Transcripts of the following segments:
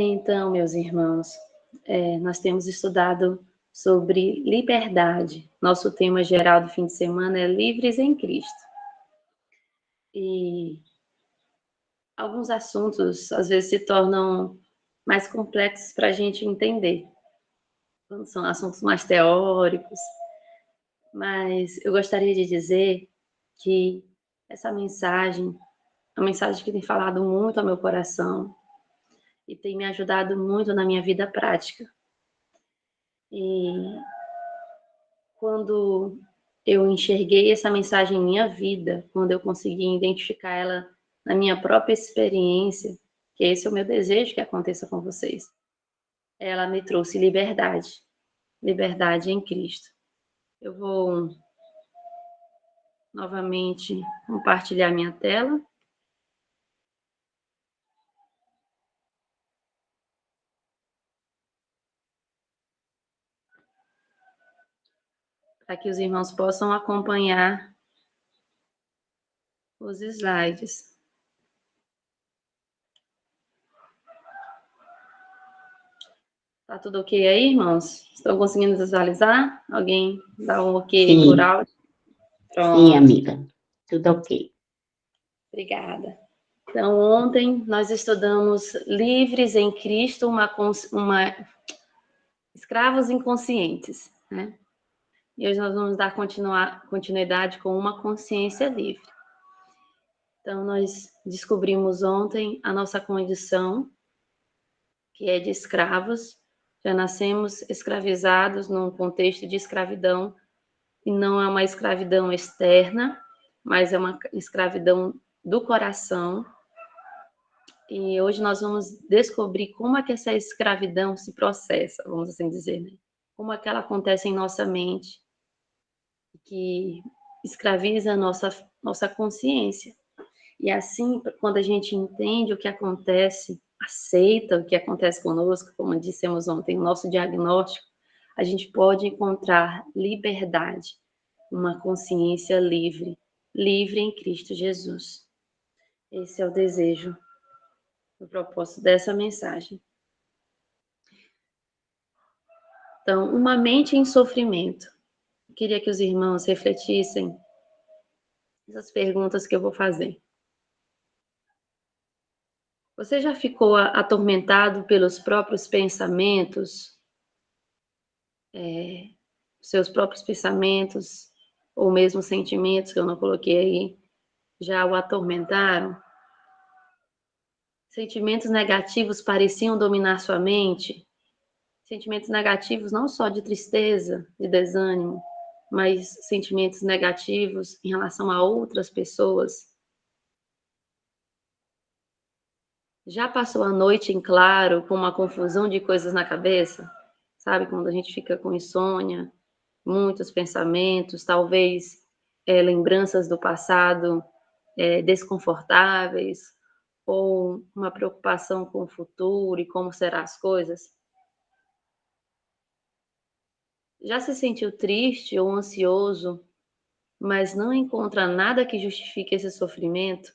Então, meus irmãos, nós temos estudado sobre liberdade. Nosso tema geral do fim de semana é Livres em Cristo. E alguns assuntos, às vezes, se tornam mais complexos para a gente entender, quando são assuntos mais teóricos. Mas eu gostaria de dizer que essa mensagem é uma mensagem que tem falado muito ao meu coração e tem me ajudado muito na minha vida prática. E quando eu enxerguei essa mensagem em minha vida, quando eu consegui identificar ela na minha própria experiência, que esse é o meu desejo que aconteça com vocês, ela me trouxe liberdade, liberdade em Cristo. Eu vou novamente compartilhar minha tela. Para que os irmãos possam acompanhar os slides. Tá tudo ok aí, irmãos? Estão conseguindo visualizar? Alguém dá um ok Sim. por áudio? Pronto. Sim, amiga. Tudo ok. Obrigada. Então, ontem nós estudamos Livres em Cristo, escravos inconscientes, né? E hoje nós vamos dar continuidade com uma consciência livre. Então, nós descobrimos ontem a nossa condição, que é de escravos. Já nascemos escravizados num contexto de escravidão, e não é uma escravidão externa, mas é uma escravidão do coração. E hoje nós vamos descobrir como é que essa escravidão se processa, vamos assim dizer, né? Como é que ela acontece em nossa mente, que escraviza a nossa consciência. E assim, quando a gente entende o que acontece, aceita o que acontece conosco, como dissemos ontem, o nosso diagnóstico, a gente pode encontrar liberdade, uma consciência livre, livre em Cristo Jesus. Esse é o desejo, o propósito dessa mensagem. Então, uma mente em sofrimento. Eu queria que os irmãos refletissem essas perguntas que eu vou fazer. Você já ficou atormentado pelos próprios pensamentos, seus próprios pensamentos, ou mesmo sentimentos que eu não coloquei aí, já o atormentaram? Sentimentos negativos pareciam dominar sua mente? Sentimentos negativos não só de tristeza, de desânimo, mas sentimentos negativos em relação a outras pessoas? Já passou a noite em claro com uma confusão de coisas na cabeça? Sabe, quando a gente fica com insônia, muitos pensamentos, talvez lembranças do passado desconfortáveis, ou uma preocupação com o futuro e como serão as coisas? Já se sentiu triste ou ansioso, mas não encontra nada que justifique esse sofrimento?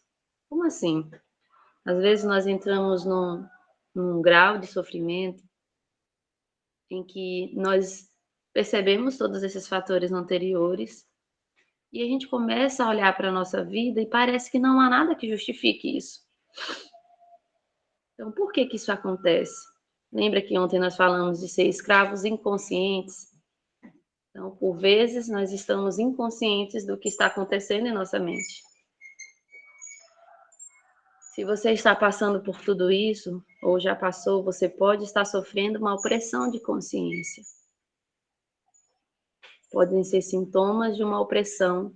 Como assim? Às vezes nós entramos num grau de sofrimento em que nós percebemos todos esses fatores anteriores e a gente começa a olhar para a nossa vida e parece que não há nada que justifique isso. Então, por que que isso acontece? Lembra que ontem nós falamos de ser escravos inconscientes? Então, por vezes, nós estamos inconscientes do que está acontecendo em nossa mente. Se você está passando por tudo isso, ou já passou, você pode estar sofrendo uma opressão de consciência. Podem ser sintomas de uma opressão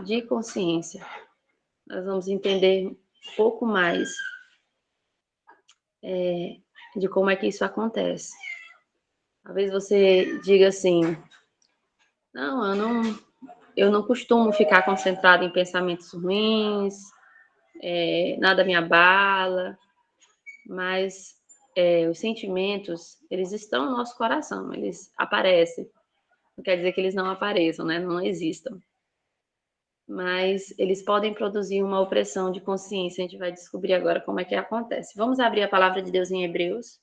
de consciência. Nós vamos entender um pouco mais de como é que isso acontece. Talvez você diga assim: não, eu não costumo ficar concentrado em pensamentos ruins, nada me abala, mas os sentimentos, eles estão no nosso coração, eles aparecem. Não quer dizer que eles não apareçam, né? Não existam. mas eles podem produzir uma opressão de consciência. A gente vai descobrir agora como é que acontece. Vamos abrir a palavra de Deus em Hebreus,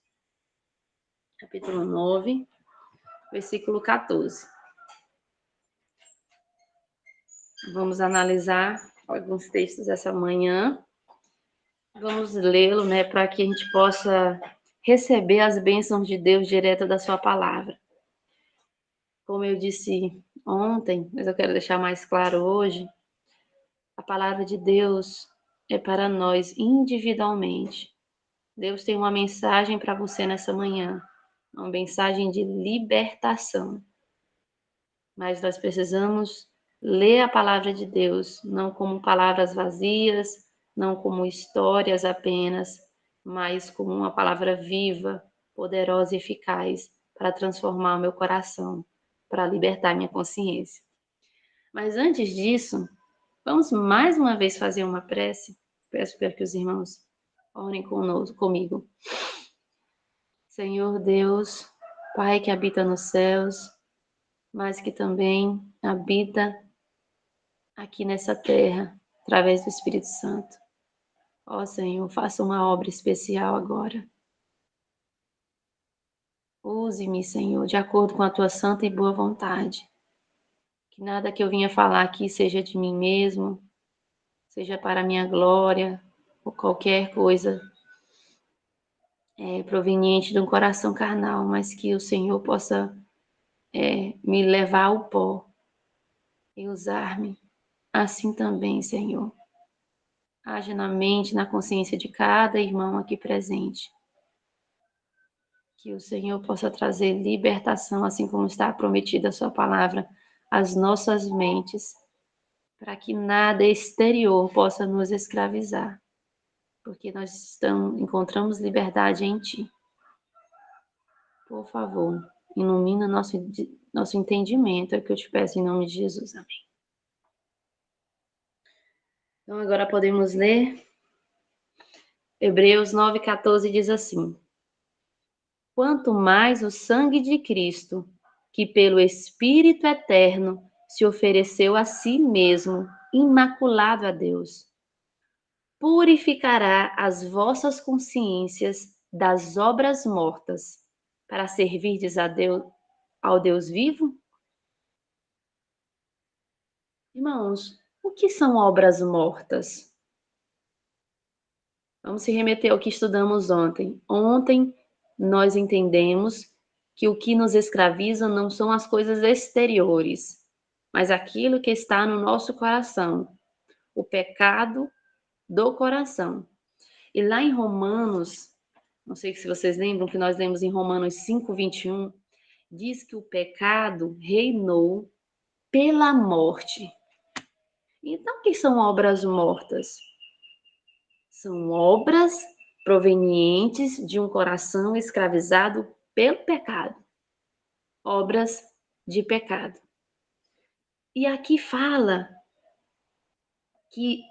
capítulo 9, versículo 14. Vamos analisar alguns textos essa manhã. Vamos lê-lo, né, para que a gente possa receber as bênçãos de Deus direto da sua palavra. Como eu disse ontem, mas eu quero deixar mais claro hoje, a palavra de Deus é para nós individualmente. Deus tem uma mensagem para você nessa manhã, uma mensagem de libertação. Mas nós precisamos ler a palavra de Deus, não como palavras vazias, não como histórias apenas, mas como uma palavra viva, poderosa e eficaz para transformar o meu coração, para libertar minha consciência. Mas antes disso, vamos mais uma vez fazer uma prece. Peço para que os irmãos orem comigo. Senhor Deus, Pai que habita nos céus, mas que também habita aqui nessa terra, através do Espírito Santo. Ó Senhor, faça uma obra especial agora. Use-me, Senhor, de acordo com a tua santa e boa vontade. Que nada que eu vinha falar aqui seja de mim mesmo, seja para a minha glória, ou qualquer coisa proveniente de um coração carnal, mas que o Senhor possa me levar ao pó e usar-me. Assim também, Senhor. Age na mente, na consciência de cada irmão aqui presente. Que o Senhor possa trazer libertação, assim como está prometida a sua palavra, às nossas mentes, para que nada exterior possa nos escravizar, porque nós encontramos liberdade em Ti. Por favor, ilumina nosso entendimento, é o que eu te peço em nome de Jesus. Amém. Então agora podemos ler Hebreus 9,14 diz assim: quanto mais o sangue de Cristo, que pelo Espírito Eterno se ofereceu a si mesmo, imaculado a Deus, purificará as vossas consciências das obras mortas, para servirdes ao Deus vivo? Irmãos, o que são obras mortas? Vamos se remeter ao que estudamos ontem. Ontem nós entendemos que o que nos escraviza não são as coisas exteriores, mas aquilo que está no nosso coração, o pecado do coração. E lá em Romanos, não sei se vocês lembram que nós lemos em Romanos 5:21, diz que o pecado reinou pela morte. Então, o que são obras mortas? São obras provenientes de um coração escravizado pelo pecado. Obras de pecado. E aqui fala que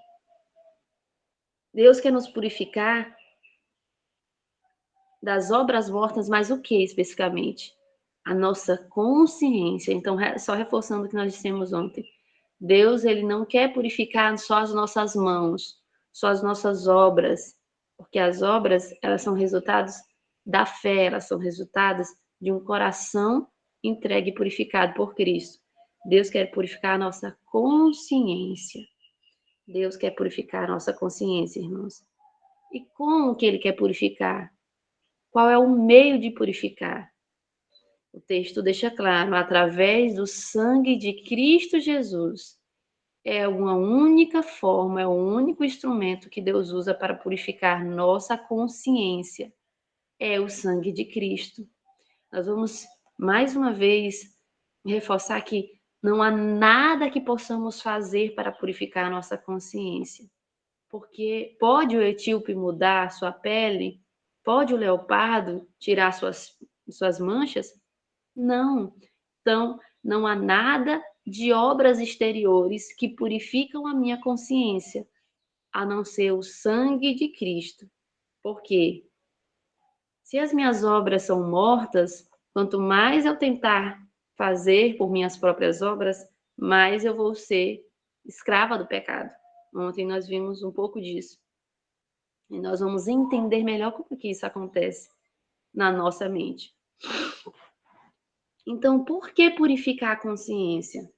Deus quer nos purificar das obras mortas, mas o que especificamente? A nossa consciência. Então, só reforçando o que nós dissemos ontem. Deus, ele não quer purificar só as nossas mãos, só as nossas obras, porque as obras, elas são resultados da fé, elas são resultados de um coração entregue e purificado por Cristo. Deus quer purificar a nossa consciência. Deus quer purificar a nossa consciência, irmãos. E como que ele quer purificar? Qual é o meio de purificar? O texto deixa claro, através do sangue de Cristo Jesus. É uma única forma, é o único instrumento que Deus usa para purificar nossa consciência. É o sangue de Cristo. Nós vamos, mais uma vez, reforçar que não há nada que possamos fazer para purificar a nossa consciência. Porque pode o etíope mudar sua pele? Pode o leopardo tirar suas manchas? Não. Então, não há nada de obras exteriores que purificam a minha consciência, a não ser o sangue de Cristo. Por quê? Se as minhas obras são mortas, quanto mais eu tentar fazer por minhas próprias obras, mais eu vou ser escrava do pecado. Ontem nós vimos um pouco disso. E nós vamos entender melhor como que isso acontece na nossa mente. Então, por que purificar a consciência?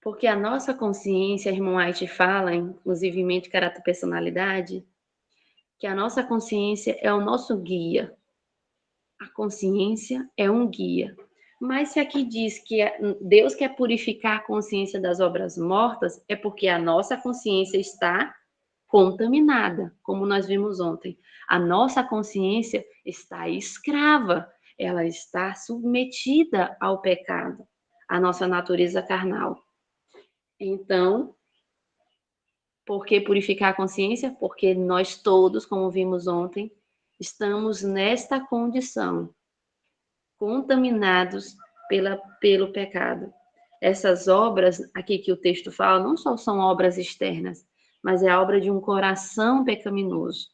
Porque a nossa consciência, a irmã White fala, inclusive em Mente, Caráter e Personalidade, que a nossa consciência é o nosso guia. A consciência é um guia. Mas se aqui diz que Deus quer purificar a consciência das obras mortas, é porque a nossa consciência está contaminada, como nós vimos ontem. A nossa consciência está escrava, ela está submetida ao pecado, à nossa natureza carnal. Então, por que purificar a consciência? Porque nós todos, como vimos ontem, estamos nesta condição, contaminados pelo pecado. Essas obras aqui que o texto fala não só são obras externas, mas é a obra de um coração pecaminoso,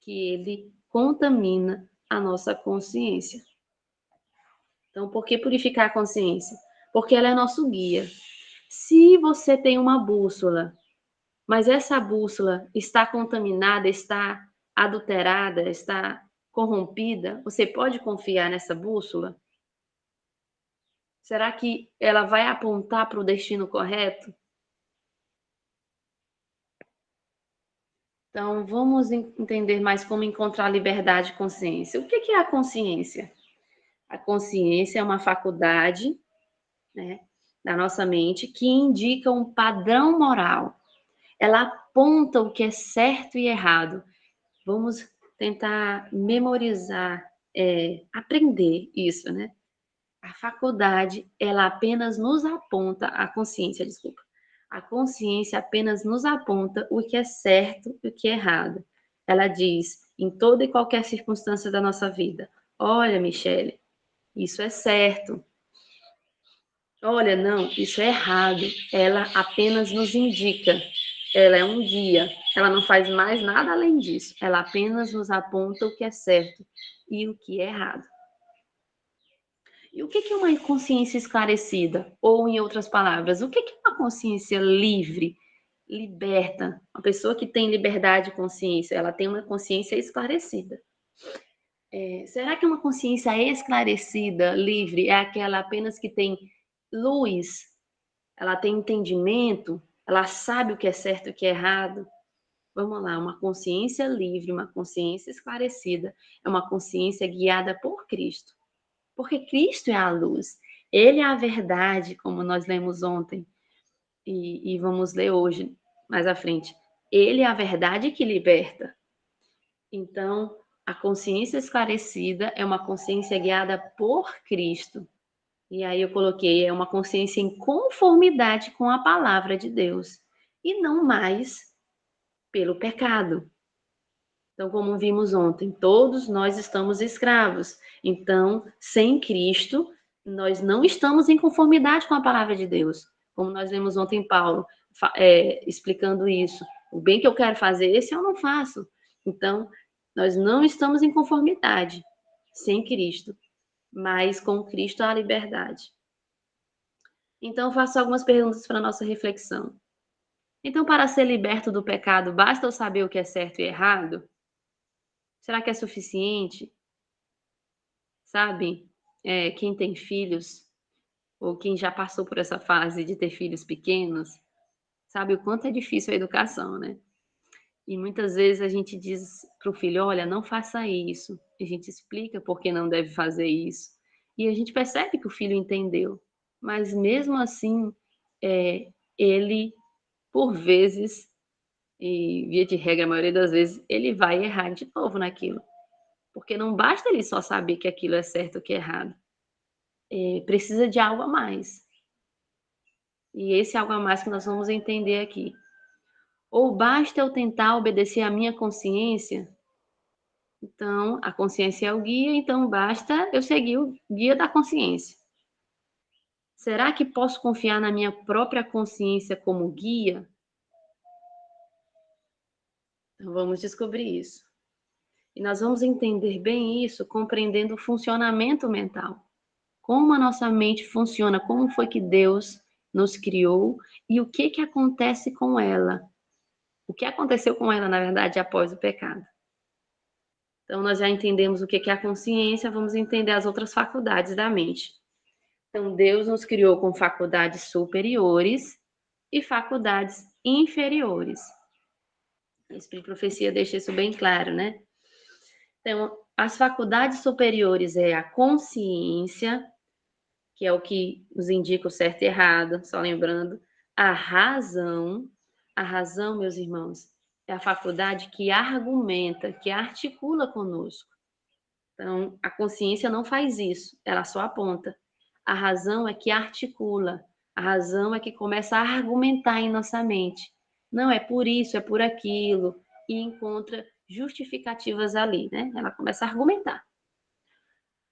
que ele contamina a nossa consciência. Então, por que purificar a consciência? Porque ela é nosso guia. Se você tem uma bússola, mas essa bússola está contaminada, está adulterada, está corrompida, você pode confiar nessa bússola? Será que ela vai apontar para o destino correto? Então, vamos entender mais como encontrar liberdade e consciência. O que é a consciência? A consciência é uma faculdade, né, da nossa mente que indica um padrão moral. Ela aponta o que é certo e errado. Vamos tentar memorizar, aprender isso, né? A faculdade, ela apenas nos aponta, a consciência, desculpa. A consciência apenas nos aponta o que é certo e o que é errado. Ela diz, em toda e qualquer circunstância da nossa vida, olha, Michele, isso é certo. Olha, não, isso é errado. Ela apenas nos indica. Ela é um guia. Ela não faz mais nada além disso. Ela apenas nos aponta o que é certo e o que é errado. E o que é uma consciência esclarecida? Ou, em outras palavras, o que é uma consciência livre, liberta? Uma pessoa que tem liberdade de consciência, ela tem uma consciência esclarecida. Será que uma consciência esclarecida, livre, é aquela apenas que tem luz? Ela tem entendimento? Ela sabe o que é certo e o que é errado? Vamos lá, uma consciência livre, uma consciência esclarecida, é uma consciência guiada por Cristo. Porque Cristo é a luz, Ele é a verdade, como nós lemos ontem e vamos ler hoje, mais à frente. Ele é a verdade que liberta. Então, a consciência esclarecida é uma consciência guiada por Cristo. E aí eu coloquei, é uma consciência em conformidade com a palavra de Deus, e não mais pelo pecado. Então, como vimos ontem, todos nós estamos escravos. Então, sem Cristo, nós não estamos em conformidade com a palavra de Deus. Como nós lemos ontem Paulo explicando isso. O bem que eu quero fazer, esse eu não faço. Então, nós não estamos em conformidade sem Cristo, mas com Cristo há liberdade. Então, eu faço algumas perguntas para a nossa reflexão. Então, para ser liberto do pecado, basta eu saber o que é certo e errado? Será que é suficiente? Sabe, quem tem filhos, ou quem já passou por essa fase de ter filhos pequenos, sabe o quanto é difícil a educação, né? E muitas vezes a gente diz para o filho, olha, não faça isso. A gente explica por que não deve fazer isso. E a gente percebe que o filho entendeu. Mas mesmo assim, ele, por vezes, e via de regra, a maioria das vezes, ele vai errar de novo naquilo. Porque não basta ele só saber que aquilo é certo ou que é errado. Precisa de algo a mais. E esse algo a mais que nós vamos entender aqui. Ou basta eu tentar obedecer à minha consciência? Então, a consciência é o guia, então basta eu seguir o guia da consciência. Será que posso confiar na minha própria consciência como guia? Então, vamos descobrir isso. E nós vamos entender bem isso compreendendo o funcionamento mental. Como a nossa mente funciona, como foi que Deus nos criou e o que que acontece com ela. O que aconteceu com ela, na verdade, após o pecado. Então, nós já entendemos o que que é a consciência, vamos entender as outras faculdades da mente. Então, Deus nos criou com faculdades superiores e faculdades inferiores. O Espírito de Profecia deixa isso bem claro, né? Então, as faculdades superiores é a consciência, que é o que nos indica o certo e errado, só lembrando, a razão, meus irmãos, é a faculdade que argumenta, que articula conosco. Então, a consciência não faz isso, ela só aponta. A razão é que articula, a razão é que começa a argumentar em nossa mente. Não é por isso, é por aquilo, e encontra justificativas ali, né? Ela começa a argumentar.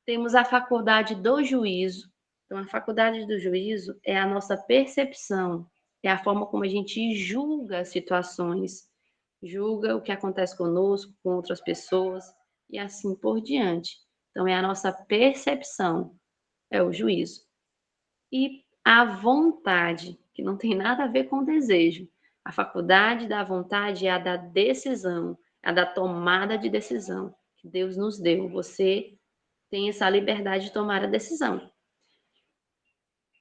Temos a faculdade do juízo. Então, a faculdade do juízo é a nossa percepção, é a forma como a gente julga as situações, julga o que acontece conosco, com outras pessoas e assim por diante. Então, é a nossa percepção, é o juízo. E a vontade, que não tem nada a ver com o desejo. A faculdade da vontade é a da decisão, a da tomada de decisão que Deus nos deu. Você tem essa liberdade de tomar a decisão.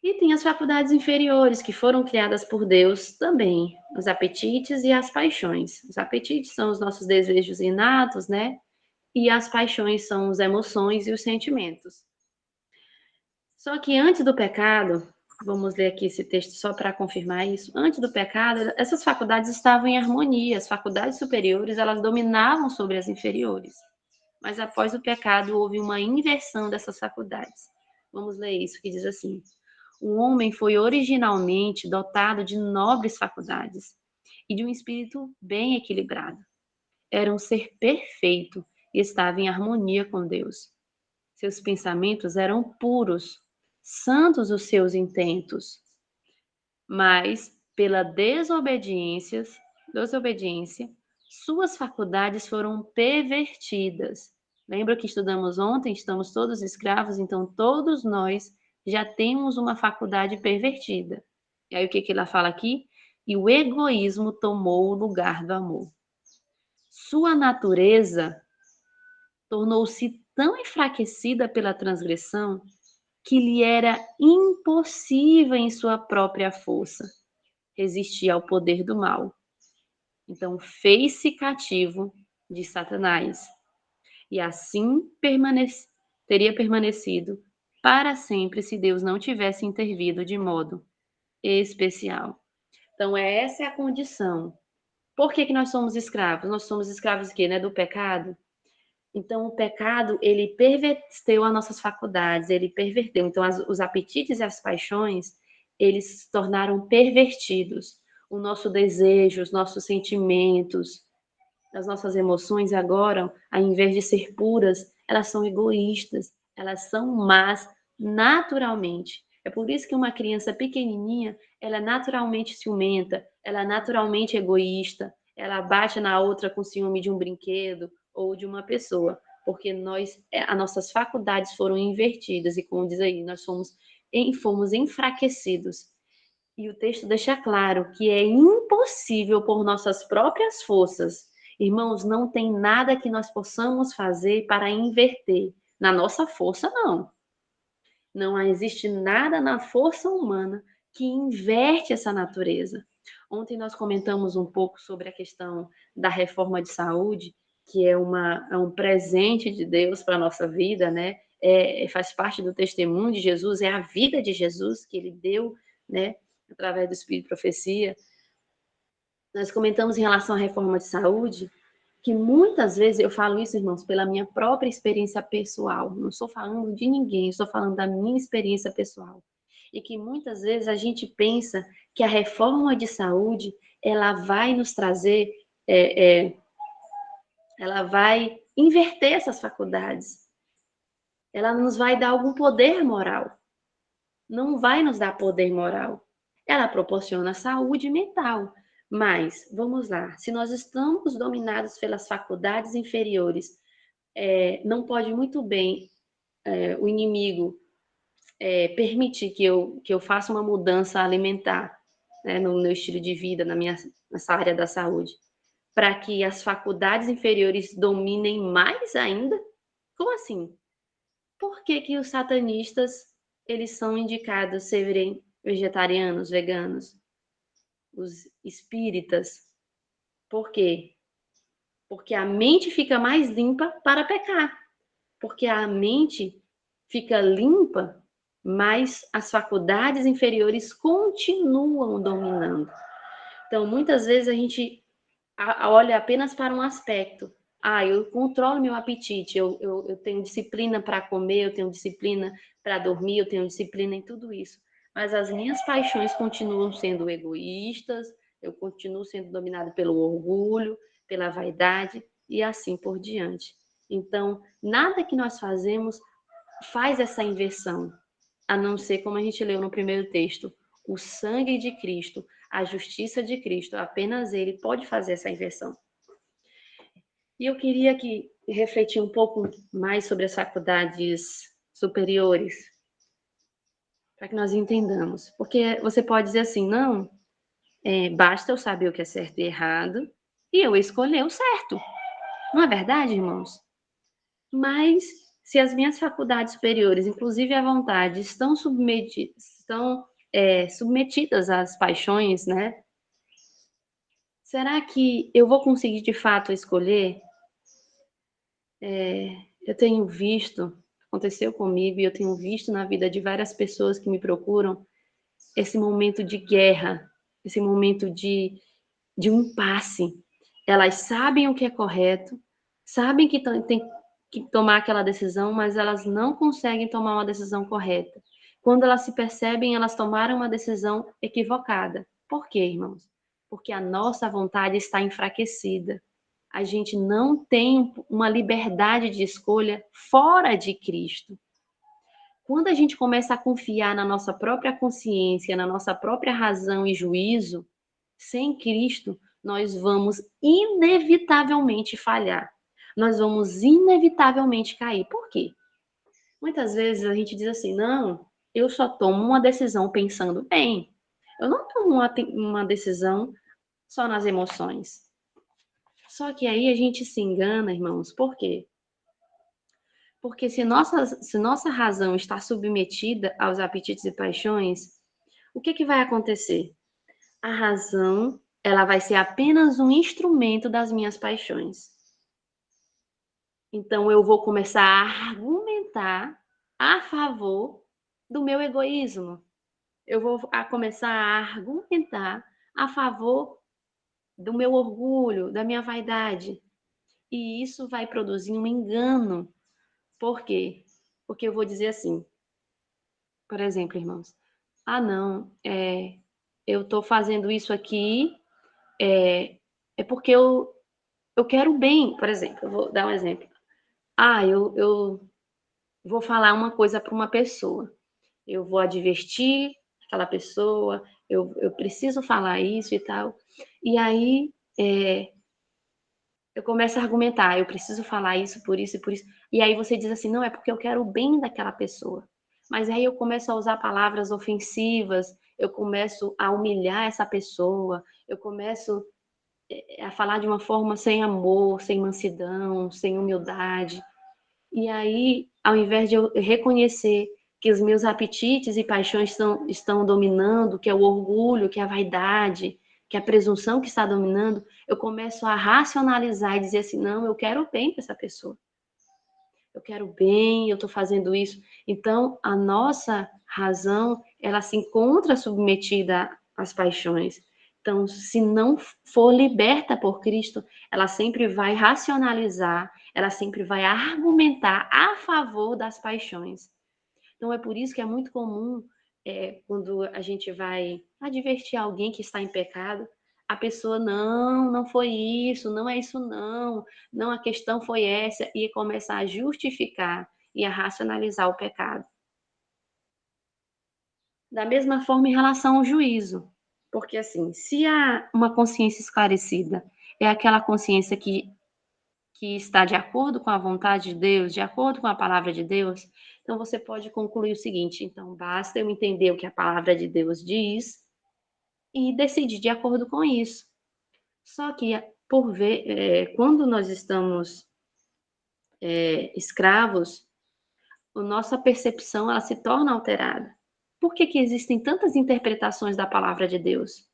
E tem as faculdades inferiores, que foram criadas por Deus também, os apetites e as paixões. Os apetites são os nossos desejos inatos, né? E as paixões são as emoções e os sentimentos. Só que antes do pecado, vamos ler aqui esse texto só para confirmar isso. Antes do pecado, essas faculdades estavam em harmonia. As faculdades superiores, elas dominavam sobre as inferiores. Mas após o pecado, houve uma inversão dessas faculdades. Vamos ler isso, que diz assim: o homem foi originalmente dotado de nobres faculdades e de um espírito bem equilibrado. Era um ser perfeito e estava em harmonia com Deus. Seus pensamentos eram puros, santos os seus intentos. Mas, pela desobediência, suas faculdades foram pervertidas. Lembra que estudamos ontem? Estamos todos escravos, então todos nós já temos uma faculdade pervertida. E aí o que que ela fala aqui? E o egoísmo tomou o lugar do amor. Sua natureza tornou-se tão enfraquecida pela transgressão que lhe era impossível em sua própria força resistir ao poder do mal. Então, fez-se cativo de Satanás. E assim teria permanecido para sempre se Deus não tivesse intervido de modo especial. Então, essa é a condição. Por que que nós somos escravos? Nós somos escravos de quê, né? Do pecado. Então, o pecado, ele perverteu as nossas faculdades, ele perverteu. Então, os apetites e as paixões, eles se tornaram pervertidos. O nosso desejo, os nossos sentimentos, as nossas emoções agora, ao invés de ser puras, elas são egoístas, elas são más naturalmente. É por isso que uma criança pequenininha, ela é naturalmente ciumenta, ela é naturalmente egoísta, ela bate na outra com ciúme de um brinquedo ou de uma pessoa, porque as nossas faculdades foram invertidas e como diz aí, nós fomos enfraquecidos. E o texto deixa claro que é impossível por nossas próprias forças. Irmãos, não tem nada que nós possamos fazer para inverter. Na nossa força, não. Não existe nada na força humana que inverte essa natureza. Ontem nós comentamos um pouco sobre a questão da reforma de saúde, que é um presente de Deus para a nossa vida, né? Faz parte do testemunho de Jesus, é a vida de Jesus que ele deu, né? Através do Espírito de Profecia. Nós comentamos em relação à reforma de saúde, que muitas vezes, eu falo isso, irmãos, pela minha própria experiência pessoal, não estou falando de ninguém, estou falando da minha experiência pessoal. E que muitas vezes a gente pensa que a reforma de saúde, ela vai nos trazer, ela vai inverter essas faculdades, ela nos vai dar algum poder moral. Não vai nos dar poder moral. Ela proporciona saúde mental. Mas, vamos lá, se nós estamos dominados pelas faculdades inferiores, não pode muito bem o inimigo permitir que eu faça uma mudança alimentar, né, no meu estilo de vida, nessa área da saúde, para que as faculdades inferiores dominem mais ainda? Como assim? Por que que os satanistas, eles são indicados serem vegetarianos, veganos? Os espíritas, por quê? Porque a mente fica mais limpa para pecar. Porque a mente fica limpa, mas as faculdades inferiores continuam dominando. Então, muitas vezes a gente olha apenas para um aspecto. Eu controlo meu apetite, eu tenho disciplina para comer, eu tenho disciplina para dormir, eu tenho disciplina em tudo isso. Mas as minhas paixões continuam sendo egoístas, eu continuo sendo dominado pelo orgulho, pela vaidade e assim por diante. Então, nada que nós fazemos faz essa inversão, a não ser como a gente leu no primeiro texto, o sangue de Cristo, a justiça de Cristo, apenas Ele pode fazer essa inversão. E eu queria refletir um pouco mais sobre as faculdades superiores, para que nós entendamos. Porque você pode dizer assim, não, basta eu saber o que é certo e errado, e eu escolher o certo. Não é verdade, irmãos? Mas se as minhas faculdades superiores, inclusive a vontade, estão submetidas às paixões, né? Será que eu vou conseguir de fato escolher? Eu tenho visto, aconteceu comigo, e eu tenho visto na vida de várias pessoas que me procuram esse momento de guerra, esse momento de um impasse. Elas sabem o que é correto, sabem que tem que tomar aquela decisão, mas elas não conseguem tomar uma decisão correta. Quando elas se percebem, elas tomaram uma decisão equivocada. Por quê, irmãos? Porque a nossa vontade está enfraquecida. A gente não tem uma liberdade de escolha fora de Cristo. Quando a gente começa a confiar na nossa própria consciência, na nossa própria razão e juízo, sem Cristo, nós vamos inevitavelmente falhar. Nós vamos inevitavelmente cair. Por quê? Muitas vezes a gente diz assim, não, eu só tomo uma decisão pensando bem. Eu não tomo uma decisão só nas emoções. Só que aí a gente se engana, irmãos. Por quê? Porque se nossa razão está submetida aos apetites e paixões, o que vai acontecer? A razão, ela vai ser apenas um instrumento das minhas paixões. Então, eu vou começar a argumentar a favor do meu egoísmo. Eu vou começar a argumentar a favor do meu orgulho, da minha vaidade. E isso vai produzir um engano. Por quê? Porque eu vou dizer assim, por exemplo, irmãos, não, eu estou fazendo isso aqui, é porque eu quero bem, por exemplo, eu vou dar um exemplo. Eu vou falar uma coisa para uma pessoa, eu vou advertir aquela pessoa, eu preciso falar isso e tal, e aí eu começo a argumentar, eu preciso falar isso por isso e por isso, e aí você diz assim, não, é porque eu quero o bem daquela pessoa. Mas aí eu começo a usar palavras ofensivas, eu começo a humilhar essa pessoa, eu começo a falar de uma forma sem amor, sem mansidão, sem humildade. E aí, ao invés de eu reconhecer que os meus apetites e paixões estão dominando, que é o orgulho, que é a vaidade, que é a presunção que está dominando, eu começo a racionalizar e dizer assim, não, eu quero o bem para essa pessoa. Eu quero bem, eu estou fazendo isso. Então, a nossa razão, ela se encontra submetida às paixões. Então, se não for liberta por Cristo, ela sempre vai racionalizar, ela sempre vai argumentar a favor das paixões. Então, é por isso que é muito comum, quando a gente vai advertir alguém que está em pecado, a pessoa, não foi isso, não é isso não, a questão foi essa, e começar a justificar e a racionalizar o pecado. Da mesma forma, em relação ao juízo. Porque, assim, se há uma consciência esclarecida, é aquela consciência que está de acordo com a vontade de Deus, de acordo com a palavra de Deus, Então, você pode concluir o seguinte: então, basta eu entender o que a palavra de Deus diz e decidir de acordo com isso. Só que, quando nós estamos escravos, a nossa percepção ela se torna alterada. Por que que existem tantas interpretações da palavra de Deus?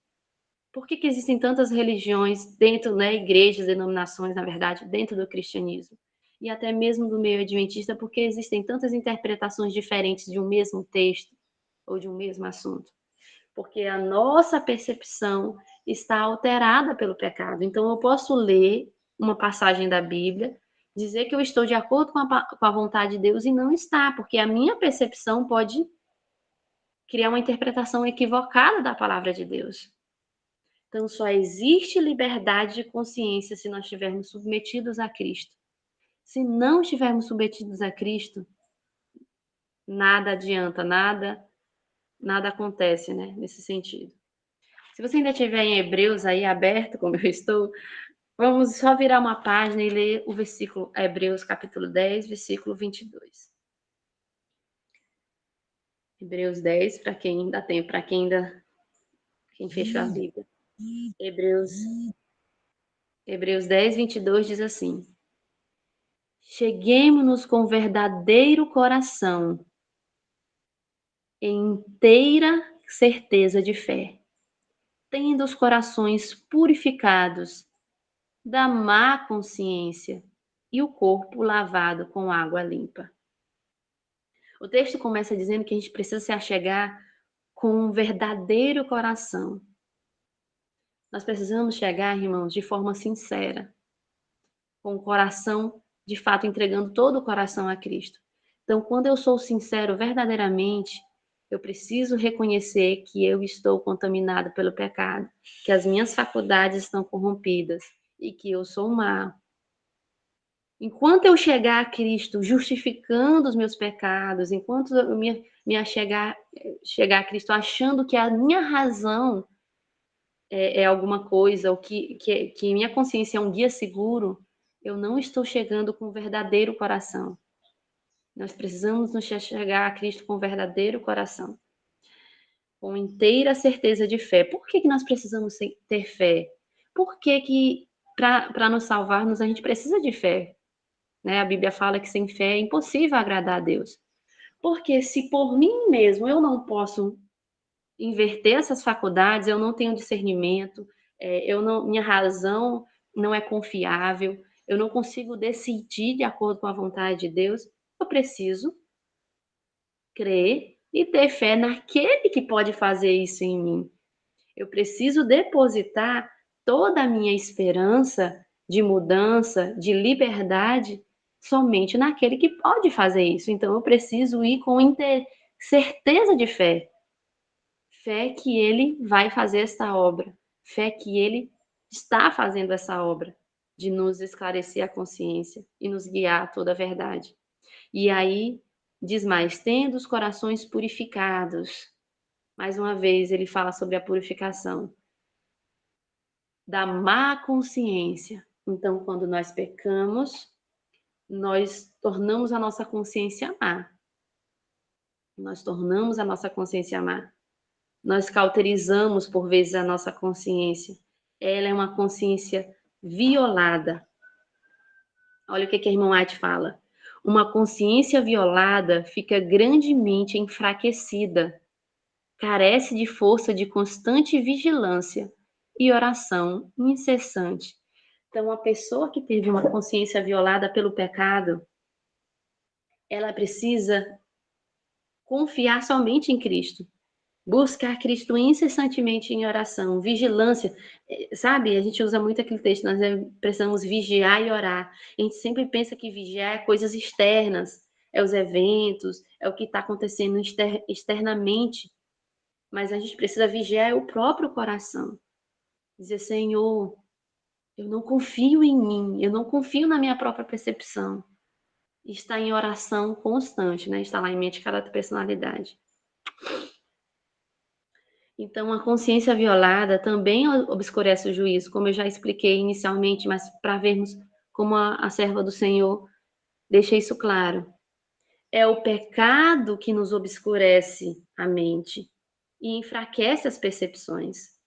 Por que que existem tantas religiões dentro, né, igrejas, denominações, na verdade, dentro do cristianismo? E até mesmo do meio adventista, porque existem tantas interpretações diferentes de um mesmo texto ou de um mesmo assunto? Porque a nossa percepção está alterada pelo pecado. Então, eu posso ler uma passagem da Bíblia, dizer que eu estou de acordo com a vontade de Deus e não está, porque a minha percepção pode criar uma interpretação equivocada da palavra de Deus. Então, só existe liberdade de consciência se nós estivermos submetidos a Cristo. Se não estivermos submetidos a Cristo, nada adianta, nada acontece, né, nesse sentido. Se você ainda tiver em Hebreus aí aberto, como eu estou, vamos só virar uma página e ler o versículo, Hebreus capítulo 10, versículo 22. Hebreus 10, para quem ainda tem, para quem fechou a Bíblia. Hebreus 10, 22 diz assim: cheguemo-nos com verdadeiro coração, em inteira certeza de fé, tendo os corações purificados da má consciência e o corpo lavado com água limpa. O texto começa dizendo que a gente precisa se achegar com um verdadeiro coração. Nós precisamos chegar, irmãos, de forma sincera, com o coração, de fato, entregando todo o coração a Cristo. Então, quando eu sou sincero verdadeiramente, eu preciso reconhecer que eu estou contaminado pelo pecado, que as minhas faculdades estão corrompidas e que eu sou má. Enquanto eu chegar a Cristo justificando os meus pecados, enquanto eu chegar a Cristo achando que a minha razão é alguma coisa, ou que minha consciência é um guia seguro, eu não estou chegando com o verdadeiro coração. Nós precisamos nos chegar a Cristo com o verdadeiro coração, com inteira certeza de fé. Por que nós precisamos ter fé? Por que para nos salvarmos a gente precisa de fé? Né? A Bíblia fala que sem fé é impossível agradar a Deus. Porque se por mim mesmo eu não posso inverter essas faculdades, eu não tenho discernimento, minha razão não é confiável, eu não consigo decidir de acordo com a vontade de Deus, eu preciso crer e ter fé naquele que pode fazer isso em mim. Eu preciso depositar toda a minha esperança de mudança, de liberdade, somente naquele que pode fazer isso. Então, eu preciso ir com certeza de fé. Fé que ele vai fazer essa obra. Fé que ele está fazendo essa obra de nos esclarecer a consciência e nos guiar a toda a verdade. E aí, diz mais, tendo os corações purificados. Mais uma vez, ele fala sobre a purificação da má consciência. Então, quando nós pecamos, nós tornamos a nossa consciência má. Nós tornamos a nossa consciência má. Nós cauterizamos, por vezes, a nossa consciência. Ela é uma consciência violada. Olha o que a irmã White fala. Uma consciência violada fica grandemente enfraquecida, carece de força de constante vigilância e oração incessante. Então, a pessoa que teve uma consciência violada pelo pecado, ela precisa confiar somente em Cristo, buscar Cristo incessantemente em oração, vigilância. Sabe, a gente usa muito aquele texto, nós precisamos vigiar e orar. A gente sempre pensa que vigiar é coisas externas, é os eventos, é o que está acontecendo externamente. Mas a gente precisa vigiar o próprio coração. Dizer, Senhor, eu não confio em mim, eu não confio na minha própria percepção. Está em oração constante, né? Está lá em mente, caráter, personalidade. Então, a consciência violada também obscurece o juízo, como eu já expliquei inicialmente, mas para vermos como a serva do Senhor deixa isso claro. É o pecado que nos obscurece a mente e enfraquece as percepções.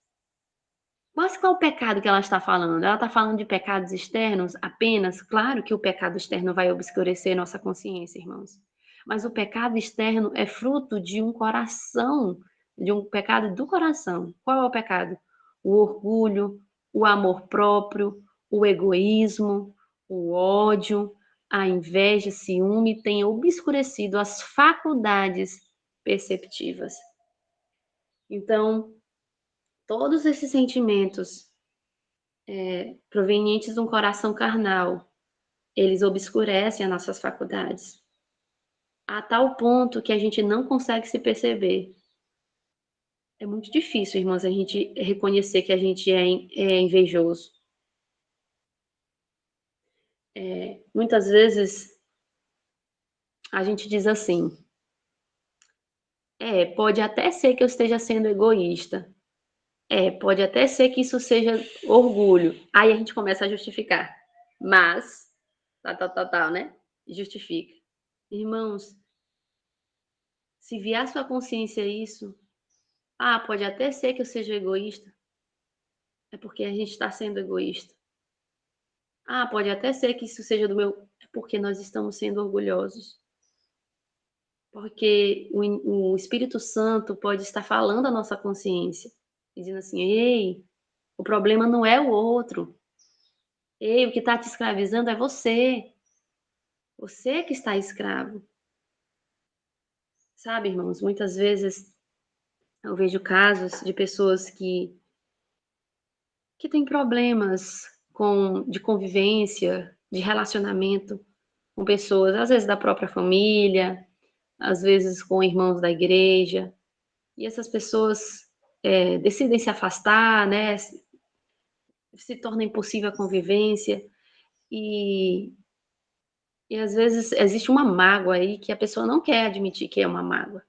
Mas qual o pecado que ela está falando? Ela está falando de pecados externos apenas? Claro que o pecado externo vai obscurecer nossa consciência, irmãos. Mas o pecado externo é fruto de um coração, de um pecado do coração. Qual é o pecado? O orgulho, o amor próprio, o egoísmo, o ódio, a inveja, ciúme têm obscurecido as faculdades perceptivas. Então, todos esses sentimentos provenientes de um coração carnal, eles obscurecem as nossas faculdades, a tal ponto que a gente não consegue se perceber. É muito difícil, irmãos, a gente reconhecer que a gente é invejoso. Muitas vezes a gente diz assim: pode até ser que eu esteja sendo egoísta. Pode até ser que isso seja orgulho. Aí a gente começa a justificar. Mas, tal, né? Justifica. Irmãos, se vier à sua consciência isso, pode até ser que eu seja egoísta. É porque a gente está sendo egoísta. Pode até ser que isso seja do meu. É porque nós estamos sendo orgulhosos. Porque o Espírito Santo pode estar falando à nossa consciência, dizendo assim: ei, o problema não é o outro. Ei, o que está te escravizando é você. Você que está escravo. Sabe, irmãos, muitas vezes eu vejo casos de pessoas que têm problemas de convivência, de relacionamento com pessoas, às vezes da própria família, às vezes com irmãos da igreja, e essas pessoas decidem se afastar, né? Se torna impossível a convivência, e, e às vezes existe uma mágoa aí que a pessoa não quer admitir que é uma mágoa.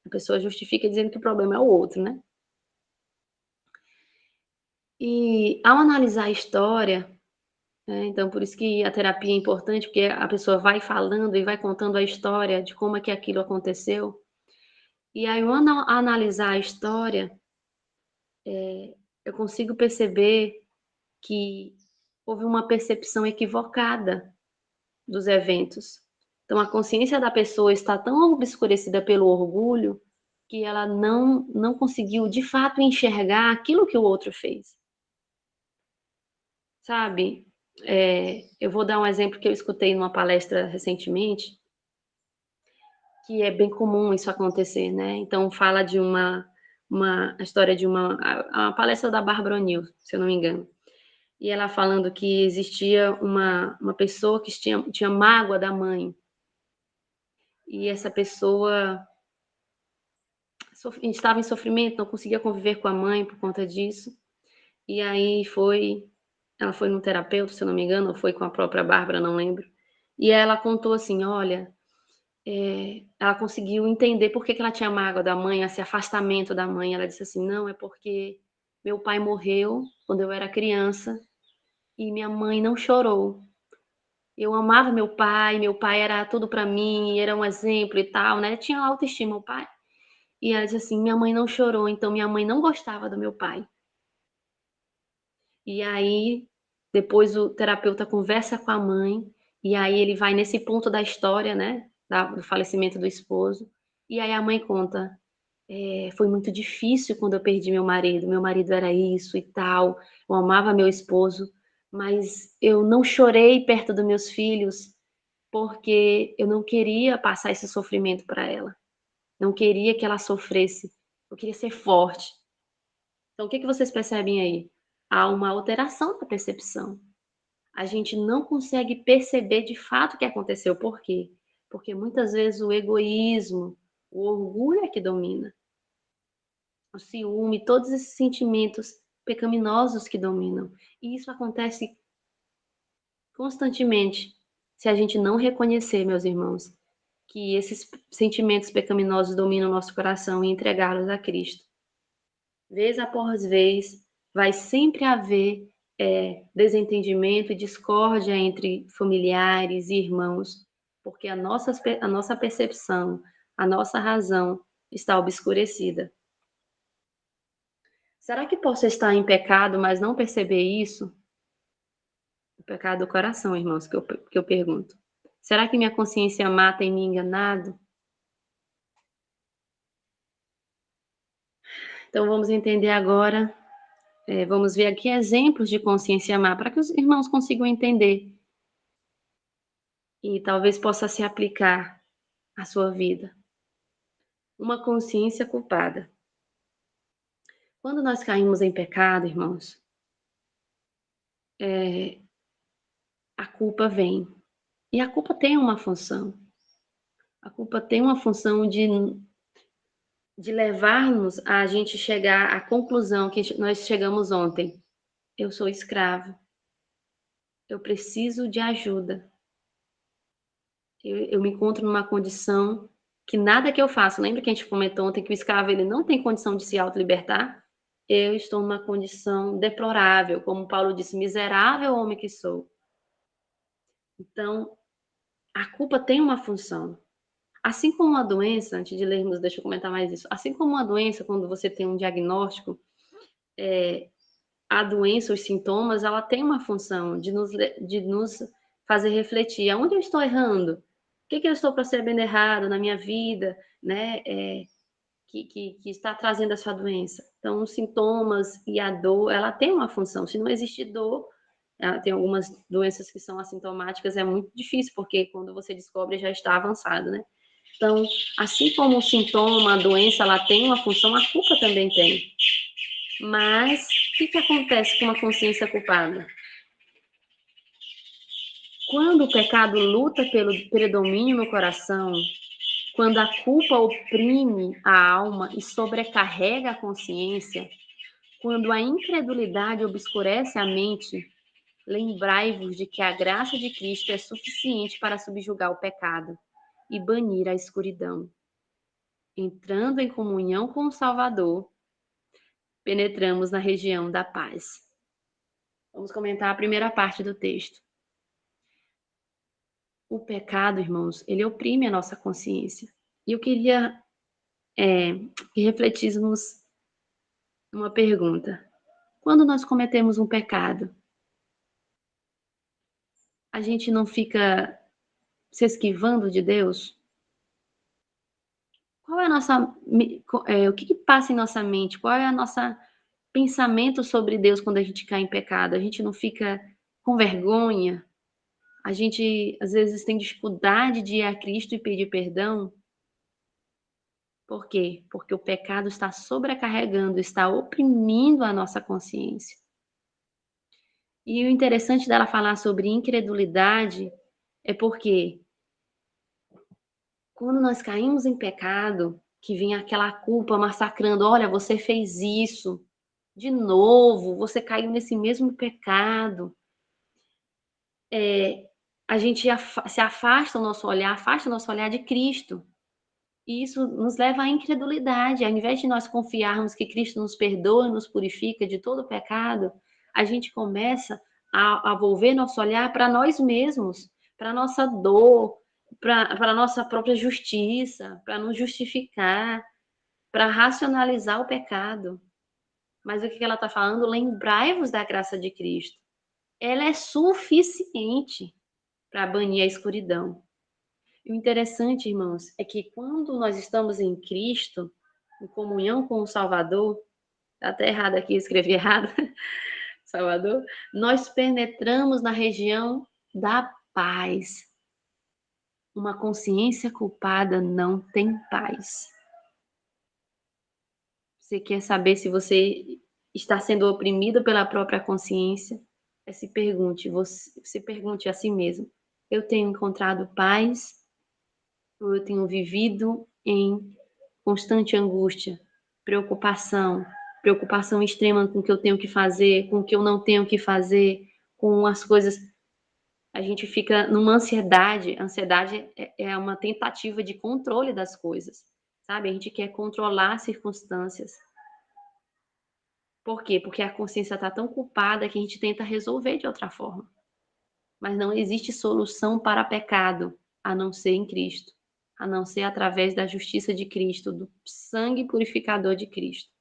A pessoa justifica dizendo que o problema é o outro, né? E ao analisar a história, né, então por isso que a terapia é importante, porque a pessoa vai falando e vai contando a história de como é que aquilo aconteceu. E aí, ao analisar a história, eu consigo perceber que houve uma percepção equivocada dos eventos. Então, a consciência da pessoa está tão obscurecida pelo orgulho que ela não conseguiu, de fato, enxergar aquilo que o outro fez. Sabe? Eu vou dar um exemplo que eu escutei numa palestra recentemente, que é bem comum isso acontecer, né? Então, fala de a história de a palestra da Barbara O'Neill, se eu não me engano. E ela falando que existia uma pessoa que tinha mágoa da mãe. E essa pessoa estava em sofrimento, não conseguia conviver com a mãe por conta disso. E aí ela foi no terapeuta, se eu não me engano, ou foi com a própria Bárbara, não lembro. E ela contou assim, olha, ela conseguiu entender por que ela tinha mágoa da mãe, esse afastamento da mãe. Ela disse assim, não, é porque meu pai morreu quando eu era criança e minha mãe não chorou. Eu amava meu pai era tudo para mim, era um exemplo e tal, né? Tinha autoestima, o pai. E ela disse assim, minha mãe não chorou, então minha mãe não gostava do meu pai. E aí, depois o terapeuta conversa com a mãe, e aí ele vai nesse ponto da história, né, do falecimento do esposo, e aí a mãe conta, foi muito difícil quando eu perdi meu marido era isso e tal, eu amava meu esposo, mas eu não chorei perto dos meus filhos, porque eu não queria passar esse sofrimento para ela, não queria que ela sofresse, eu queria ser forte. Então o que vocês percebem aí? Há uma alteração da percepção. A gente não consegue perceber de fato o que aconteceu. Por quê? Porque muitas vezes o egoísmo, o orgulho é que domina. O ciúme, todos esses sentimentos pecaminosos que dominam. E isso acontece constantemente se a gente não reconhecer, meus irmãos, que esses sentimentos pecaminosos dominam o nosso coração e entregá-los a Cristo. Vez após vez, vai sempre haver desentendimento e discórdia entre familiares e irmãos, porque a nossa percepção, a nossa razão está obscurecida. Será que posso estar em pecado, mas não perceber isso? O pecado do coração, irmãos, que eu pergunto. Será que minha consciência má tem me enganado? Então, vamos entender agora, vamos ver aqui exemplos de consciência má, para que os irmãos consigam entender e talvez possa se aplicar à sua vida. Uma consciência culpada. Quando nós caímos em pecado, irmãos, a culpa vem. E a culpa tem uma função. A culpa tem uma função de levar-nos a gente chegar à conclusão que nós chegamos ontem. Eu sou escravo. Eu preciso de ajuda. Eu me encontro numa condição que nada que eu faço. Lembra que a gente comentou ontem que o escravo ele não tem condição de se autolibertar? Eu estou numa condição deplorável, como Paulo disse, miserável homem que sou. Então, a culpa tem uma função. Assim como uma doença, antes de lermos, deixa eu comentar mais isso. Assim como uma doença, quando você tem um diagnóstico, a doença, os sintomas, ela tem uma função de nos fazer refletir. Aonde eu estou errando? O que eu estou percebendo errado na minha vida, né? Que está trazendo essa doença. Então, os sintomas e a dor, ela tem uma função. Se não existe dor, tem algumas doenças que são assintomáticas, é muito difícil, porque quando você descobre já está avançado, né? Então, assim como o sintoma, a doença, ela tem uma função, a culpa também tem. Mas, o que acontece com uma consciência culpada? Quando o pecado luta pelo predomínio no coração, quando a culpa oprime a alma e sobrecarrega a consciência, quando a incredulidade obscurece a mente, lembrai-vos de que a graça de Cristo é suficiente para subjugar o pecado e banir a escuridão. Entrando em comunhão com o Salvador, penetramos na região da paz. Vamos comentar a primeira parte do texto. O pecado, irmãos, ele oprime a nossa consciência. E eu queria que refletíssemos uma pergunta. Quando nós cometemos um pecado, a gente não fica se esquivando de Deus? Qual é a nossa, o que passa em nossa mente? Qual é a nossa pensamento sobre Deus quando a gente cai em pecado? A gente não fica com vergonha? A gente, às vezes, tem dificuldade de ir a Cristo e pedir perdão? Por quê? Porque o pecado está sobrecarregando, está oprimindo a nossa consciência. E o interessante dela falar sobre incredulidade é porque quando nós caímos em pecado, que vem aquela culpa massacrando, olha, você fez isso de novo, você caiu nesse mesmo pecado. A gente se afasta o nosso olhar de Cristo. E isso nos leva à incredulidade. Ao invés de nós confiarmos que Cristo nos perdoa e nos purifica de todo pecado, a gente começa a volver nosso olhar para nós mesmos, para a nossa dor, para a nossa própria justiça, para nos justificar, para racionalizar o pecado. Mas o que ela está falando? Lembrai-vos da graça de Cristo. Ela é suficiente para banir a escuridão. E o interessante, irmãos, é que quando nós estamos em Cristo, em comunhão com o Salvador, tá até errado aqui, escrevi errado, Salvador, nós penetramos na região da paz. Uma consciência culpada não tem paz. Você quer saber se você está sendo oprimido pela própria consciência? Se pergunte a si mesmo: eu tenho encontrado paz? Ou eu tenho vivido em constante angústia, preocupação extrema com o que eu tenho que fazer, com o que eu não tenho que fazer, com as coisas. A gente fica numa ansiedade. Ansiedade é uma tentativa de controle das coisas, sabe? A gente quer controlar as circunstâncias. Por quê? Porque a consciência está tão culpada que a gente tenta resolver de outra forma. Mas não existe solução para pecado. a não ser em Cristo, a não ser através da justiça de Cristo, do sangue purificador de Cristo.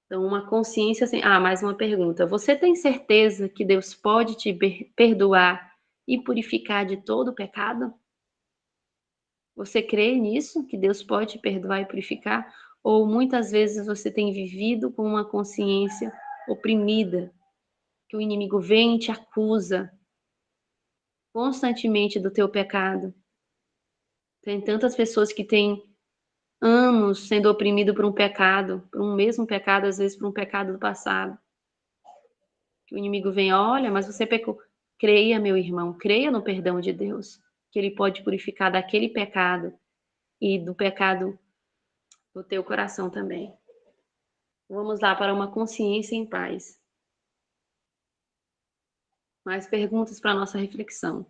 Então, uma consciência assim. Mais uma pergunta. Você tem certeza que Deus pode te perdoar e purificar de todo o pecado? Você crê nisso, que Deus pode te perdoar e purificar? Ou muitas vezes você tem vivido com uma consciência oprimida, que o inimigo vem e te acusa constantemente do teu pecado? Tem tantas pessoas que têm anos sendo oprimido por um pecado, por um mesmo pecado, às vezes por um pecado do passado. Que o inimigo vem, olha, mas você pecou. Creia, meu irmão, creia no perdão de Deus, que ele pode purificar daquele pecado e do pecado do teu coração também. Vamos lá para uma consciência em paz. Mais perguntas para a nossa reflexão.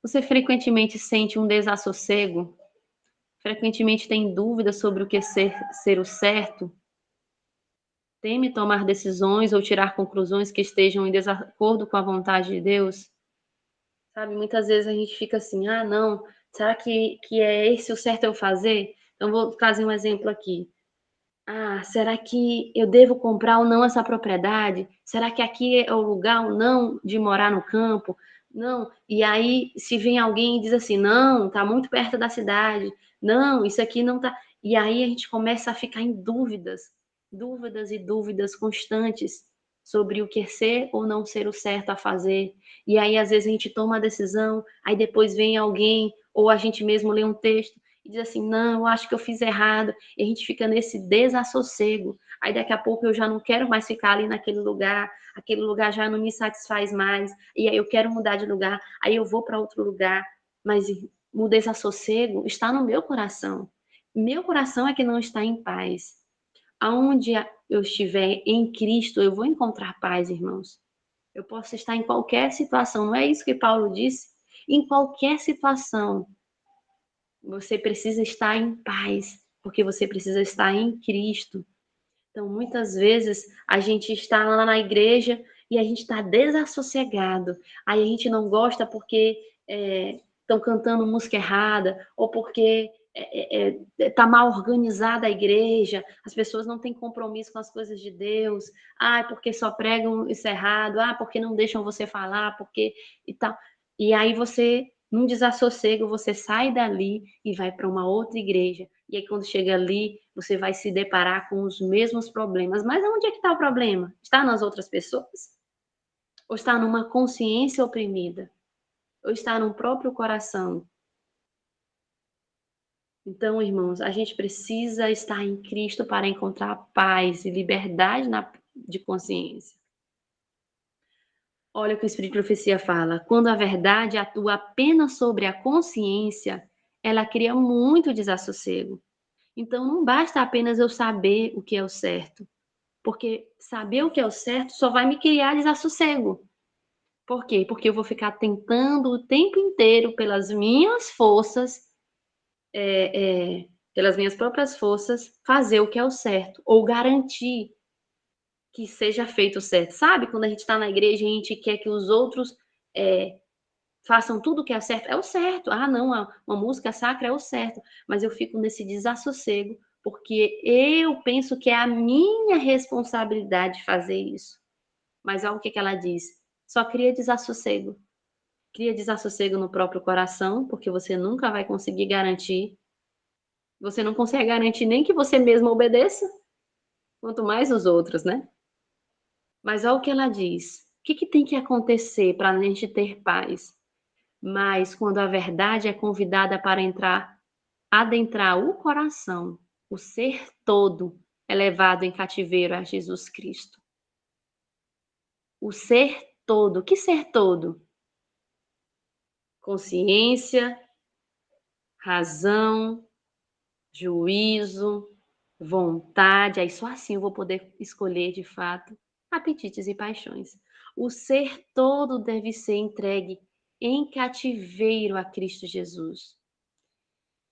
Você frequentemente sente um desassossego? Frequentemente tem dúvidas sobre o que ser o certo? Teme tomar decisões ou tirar conclusões que estejam em desacordo com a vontade de Deus? Sabe, muitas vezes a gente fica assim: não, será que é esse o certo eu fazer? Então vou trazer um exemplo aqui. Será que eu devo comprar ou não essa propriedade? Será que aqui é o lugar ou não de morar no campo? Não. E aí, se vem alguém e diz assim: não, tá muito perto da cidade. Não, isso aqui não tá. E aí a gente começa a ficar em dúvidas, dúvidas e dúvidas constantes sobre o que ser ou não ser o certo a fazer. E aí, às vezes, a gente toma a decisão, aí depois vem alguém, ou a gente mesmo lê um texto e diz assim: não, eu acho que eu fiz errado. E a gente fica nesse desassossego. Aí daqui a pouco eu já não quero mais ficar ali naquele lugar, aquele lugar já não me satisfaz mais, e aí eu quero mudar de lugar, aí eu vou para outro lugar, mas o desassossego está no meu coração. Meu coração é que não está em paz. Aonde eu estiver em Cristo, eu vou encontrar paz, irmãos. Eu posso estar em qualquer situação, não é isso que Paulo disse? Em qualquer situação, você precisa estar em paz, porque você precisa estar em Cristo. Então, muitas vezes, a gente está lá na igreja e a gente está desassossegado. Aí a gente não gosta porque estão cantando música errada, ou porque está mal organizada a igreja, as pessoas não têm compromisso com as coisas de Deus. Porque só pregam isso errado. Porque não deixam você falar, porque e tal. E aí você, num desassossego, você sai dali e vai para uma outra igreja. E aí quando chega ali, você vai se deparar com os mesmos problemas. Mas onde é que está o problema? Está nas outras pessoas? Ou está numa consciência oprimida? Ou está no próprio coração? Então, irmãos, a gente precisa estar em Cristo para encontrar paz e liberdade de consciência. Olha o que o Espírito de Profecia fala. Quando a verdade atua apenas sobre a consciência, ela cria muito desassossego. Então, não basta apenas eu saber o que é o certo, porque saber o que é o certo só vai me criar desassossego. Por quê? Porque eu vou ficar tentando o tempo inteiro, pelas minhas forças, pelas minhas próprias forças, fazer o que é o certo, ou garantir que seja feito o certo. Sabe, quando a gente está na igreja, a gente quer que os outros façam tudo o que é certo. É o certo. Não, uma música sacra é o certo. Mas eu fico nesse desassossego, porque eu penso que é a minha responsabilidade fazer isso. Mas olha o que ela diz. Só cria desassossego. Cria desassossego no próprio coração, porque você nunca vai conseguir garantir. Você não consegue garantir nem que você mesmo obedeça, quanto mais os outros, né? Mas olha o que ela diz. O que tem que acontecer para a gente ter paz? Mas quando a verdade é convidada para adentrar o coração, o ser todo é levado em cativeiro a Jesus Cristo. O ser todo. Que ser todo? Consciência, razão, juízo, vontade. Aí só assim eu vou poder escolher de fato apetites e paixões. O ser todo deve ser entregue em cativeiro a Cristo Jesus.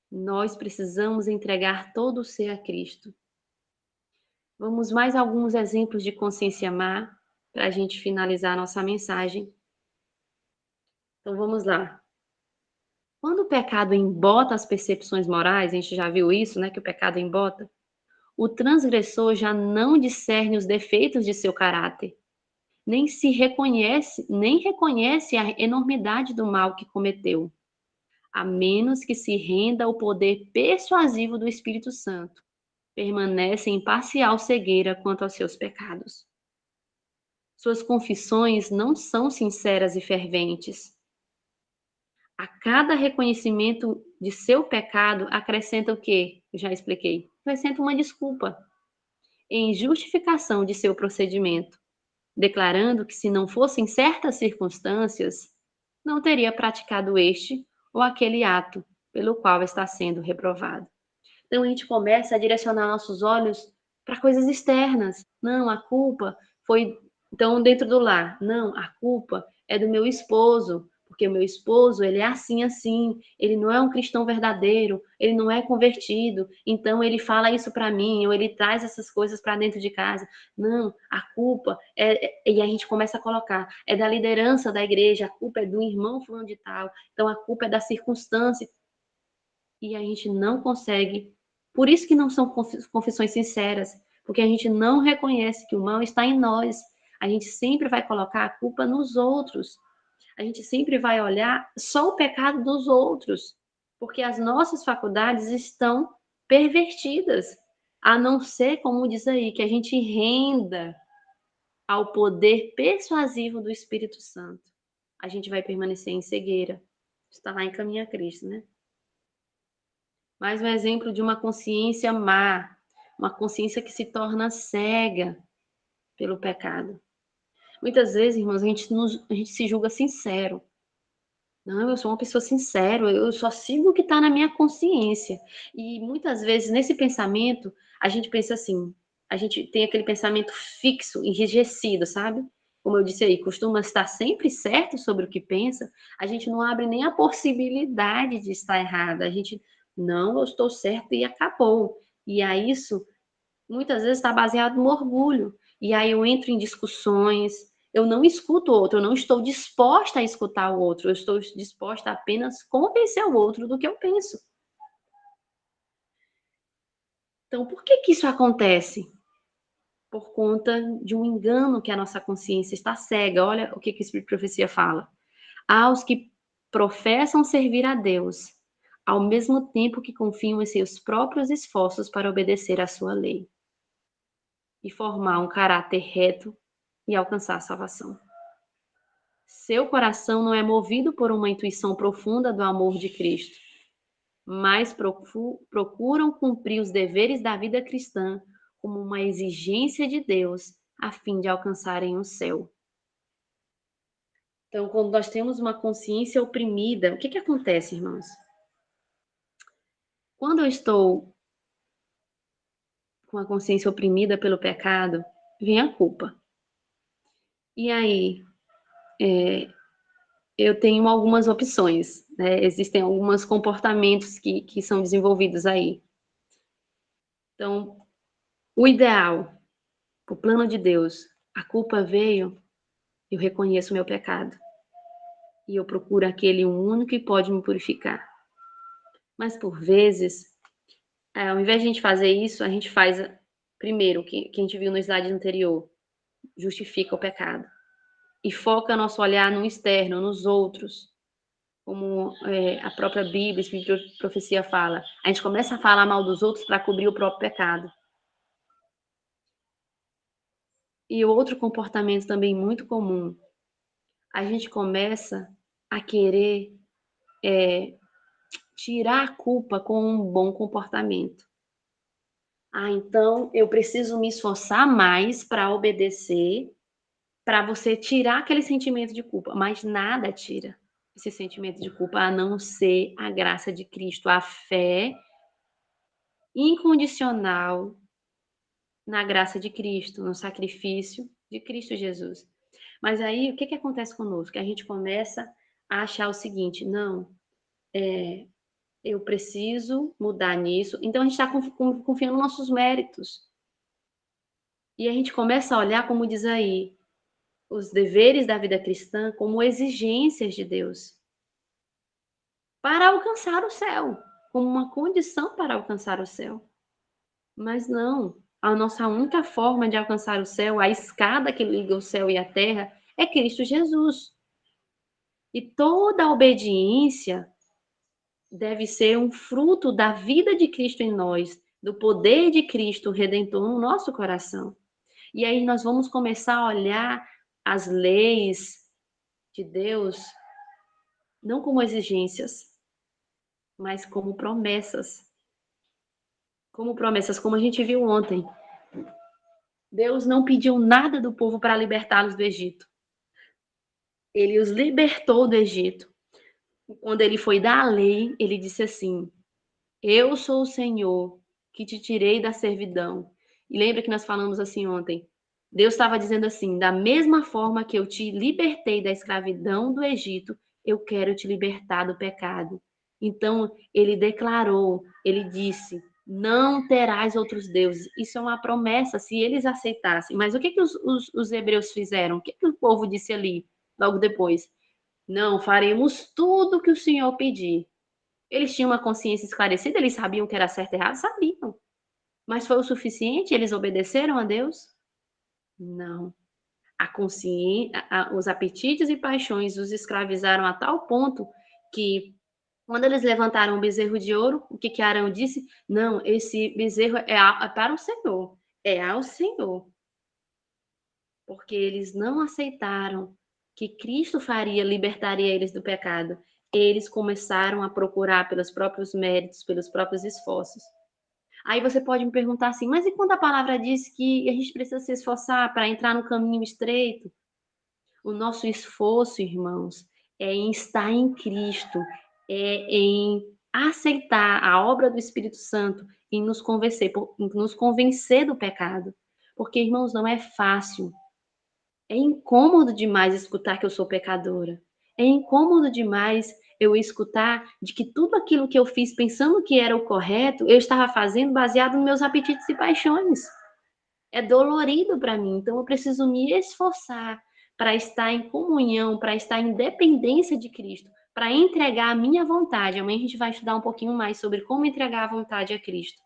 Nós precisamos entregar todo o ser a Cristo. Vamos mais alguns exemplos de consciência má para a gente finalizar a nossa mensagem. Então vamos lá. Quando o pecado embota as percepções morais, a gente já viu isso, né, que o pecado embota, o transgressor já não discerne os defeitos de seu caráter, nem reconhece a enormidade do mal que cometeu, a menos que se renda ao poder persuasivo do Espírito Santo. Permanece em parcial cegueira quanto aos seus pecados. Suas confissões não são sinceras e ferventes. A cada reconhecimento de seu pecado, acrescenta o quê? Eu já expliquei. Acrescenta uma desculpa em justificação de seu procedimento, declarando que se não fossem certas circunstâncias, não teria praticado este ou aquele ato pelo qual está sendo reprovado. Então a gente começa a direcionar nossos olhos para coisas externas. Não, a culpa foi então dentro do lar. Não, a culpa é do meu esposo, porque o meu esposo, ele é assim assim, ele não é um cristão verdadeiro, ele não é convertido, então ele fala isso para mim, ou ele traz essas coisas para dentro de casa. Não, a culpa e a gente começa a colocar, é da liderança da igreja, a culpa é do irmão fulano de tal, então a culpa é da circunstância. E a gente não consegue. Por isso que não são confissões sinceras, porque a gente não reconhece que o mal está em nós. A gente sempre vai colocar a culpa nos outros. A gente sempre vai olhar só o pecado dos outros, porque as nossas faculdades estão pervertidas, a não ser, como diz aí, que a gente renda ao poder persuasivo do Espírito Santo. A gente vai permanecer em cegueira. Está lá em Caminho a Cristo, né? Mais um exemplo de uma consciência má, uma consciência que se torna cega pelo pecado. Muitas vezes, irmãos, a gente se julga sincero. Não, eu sou uma pessoa sincera, eu só sigo o que está na minha consciência. E muitas vezes, nesse pensamento, a gente pensa assim, a gente tem aquele pensamento fixo, enrijecido, sabe? Como eu disse aí, costuma estar sempre certo sobre o que pensa, a gente não abre nem a possibilidade de estar errada. A gente, não, eu estou certo e acabou. E aí isso, muitas vezes, está baseado no orgulho. E aí eu entro em discussões, eu não escuto o outro, eu não estou disposta a escutar o outro, eu estou disposta a apenas convencer o outro do que eu penso. Então, por que isso acontece? Por conta de um engano que a nossa consciência está cega. Olha o que o Espírito de Profecia fala. Aos que professam servir a Deus, ao mesmo tempo que confiam em seus próprios esforços para obedecer à sua lei e formar um caráter reto e alcançar a salvação. Seu coração não é movido por uma intuição profunda do amor de Cristo, mas procuram cumprir os deveres da vida cristã como uma exigência de Deus, a fim de alcançarem o céu. Então, quando nós temos uma consciência oprimida, o que acontece, irmãos? Quando eu estou com a consciência oprimida pelo pecado, vem a culpa. E aí, eu tenho algumas opções, né? Existem alguns comportamentos que são desenvolvidos aí. Então, o ideal, o plano de Deus, a culpa veio, eu reconheço o meu pecado. E eu procuro aquele único que pode me purificar. Mas, por vezes, ao invés de a gente fazer isso, a gente faz, primeiro, o que a gente viu no slide anterior, justifica o pecado. E foca nosso olhar no externo, nos outros. Como a própria Bíblia, a Espírito de Profecia fala. A gente começa a falar mal dos outros para cobrir o próprio pecado. E outro comportamento também muito comum, a gente começa a querer tirar a culpa com um bom comportamento. Ah, então eu preciso me esforçar mais para obedecer, para você tirar aquele sentimento de culpa, mas nada tira esse sentimento de culpa a não ser a graça de Cristo, a fé incondicional na graça de Cristo, no sacrifício de Cristo Jesus. Mas aí, o que acontece conosco? A gente começa a achar o seguinte, não, eu preciso mudar nisso. Então, a gente está confiando nos nossos méritos. E a gente começa a olhar, como diz aí, os deveres da vida cristã como exigências de Deus para alcançar o céu, como uma condição para alcançar o céu. Mas não, a nossa única forma de alcançar o céu, a escada que liga o céu e a terra, é Cristo Jesus. E toda obediência deve ser um fruto da vida de Cristo em nós, do poder de Cristo Redentor no nosso coração. E aí nós vamos começar a olhar as leis de Deus não como exigências, mas como promessas. Como promessas, como a gente viu ontem. Deus não pediu nada do povo para libertá-los do Egito. Ele os libertou do Egito. Quando ele foi dar a lei, ele disse assim: eu sou o Senhor que te tirei da servidão. E lembra que nós falamos assim ontem? Deus estava dizendo assim: da mesma forma que eu te libertei da escravidão do Egito, eu quero te libertar do pecado. Então, ele declarou, ele disse: não terás outros deuses. Isso é uma promessa, se eles aceitassem. Mas o que os hebreus fizeram? O que o povo disse ali, logo depois? Não, faremos tudo que o Senhor pedir. Eles tinham uma consciência esclarecida, eles sabiam que era certo e errado? Sabiam. Mas foi o suficiente? Eles obedeceram a Deus? Não. A consciência, os apetites e paixões os escravizaram a tal ponto que, quando eles levantaram um bezerro de ouro, o que Arão disse? Não, esse bezerro é para o Senhor, é ao Senhor. Porque eles não aceitaram que Cristo libertaria eles do pecado. Eles começaram a procurar pelos próprios méritos, pelos próprios esforços. Aí você pode me perguntar assim, mas e quando a palavra diz que a gente precisa se esforçar para entrar no caminho estreito? O nosso esforço, irmãos, é em estar em Cristo, é em aceitar a obra do Espírito Santo e nos convencer do pecado. Porque, irmãos, não é fácil. É incômodo demais escutar que eu sou pecadora. É incômodo demais eu escutar de que tudo aquilo que eu fiz pensando que era o correto, eu estava fazendo baseado nos meus apetites e paixões. É dolorido para mim, então eu preciso me esforçar para estar em comunhão, para estar em dependência de Cristo, para entregar a minha vontade. Amanhã a gente vai estudar um pouquinho mais sobre como entregar a vontade a Cristo.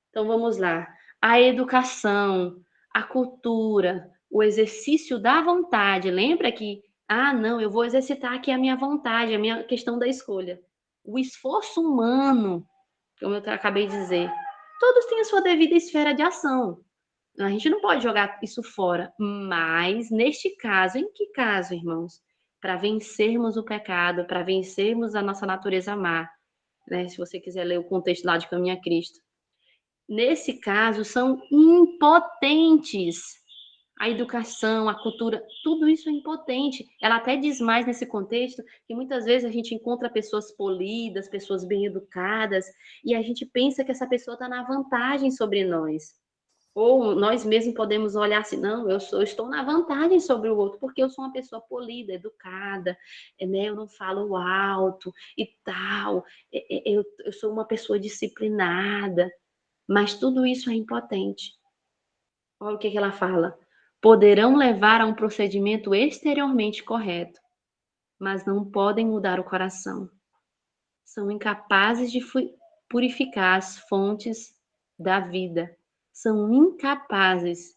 Então vamos lá. A educação, a cultura, o exercício da vontade. Lembra que, não, eu vou exercitar aqui a minha vontade, a minha questão da escolha. O esforço humano, como eu acabei de dizer, todos têm a sua devida esfera de ação. A gente não pode jogar isso fora. Mas, neste caso, em que caso, irmãos? Para vencermos o pecado, para vencermos a nossa natureza má, né? Se você quiser ler o contexto lá de Caminho a Cristo. Nesse caso, são impotentes. A educação, a cultura, tudo isso é impotente. Ela até diz mais nesse contexto que muitas vezes a gente encontra pessoas polidas, pessoas bem educadas, e a gente pensa que essa pessoa está na vantagem sobre nós. Ou nós mesmos podemos olhar assim, não, eu estou na vantagem sobre o outro, porque eu sou uma pessoa polida, educada, né? Eu não falo alto e tal, eu sou uma pessoa disciplinada. Mas tudo isso é impotente. Olha o que ela fala. Poderão levar a um procedimento exteriormente correto, mas não podem mudar o coração. São incapazes de purificar as fontes da vida. São incapazes.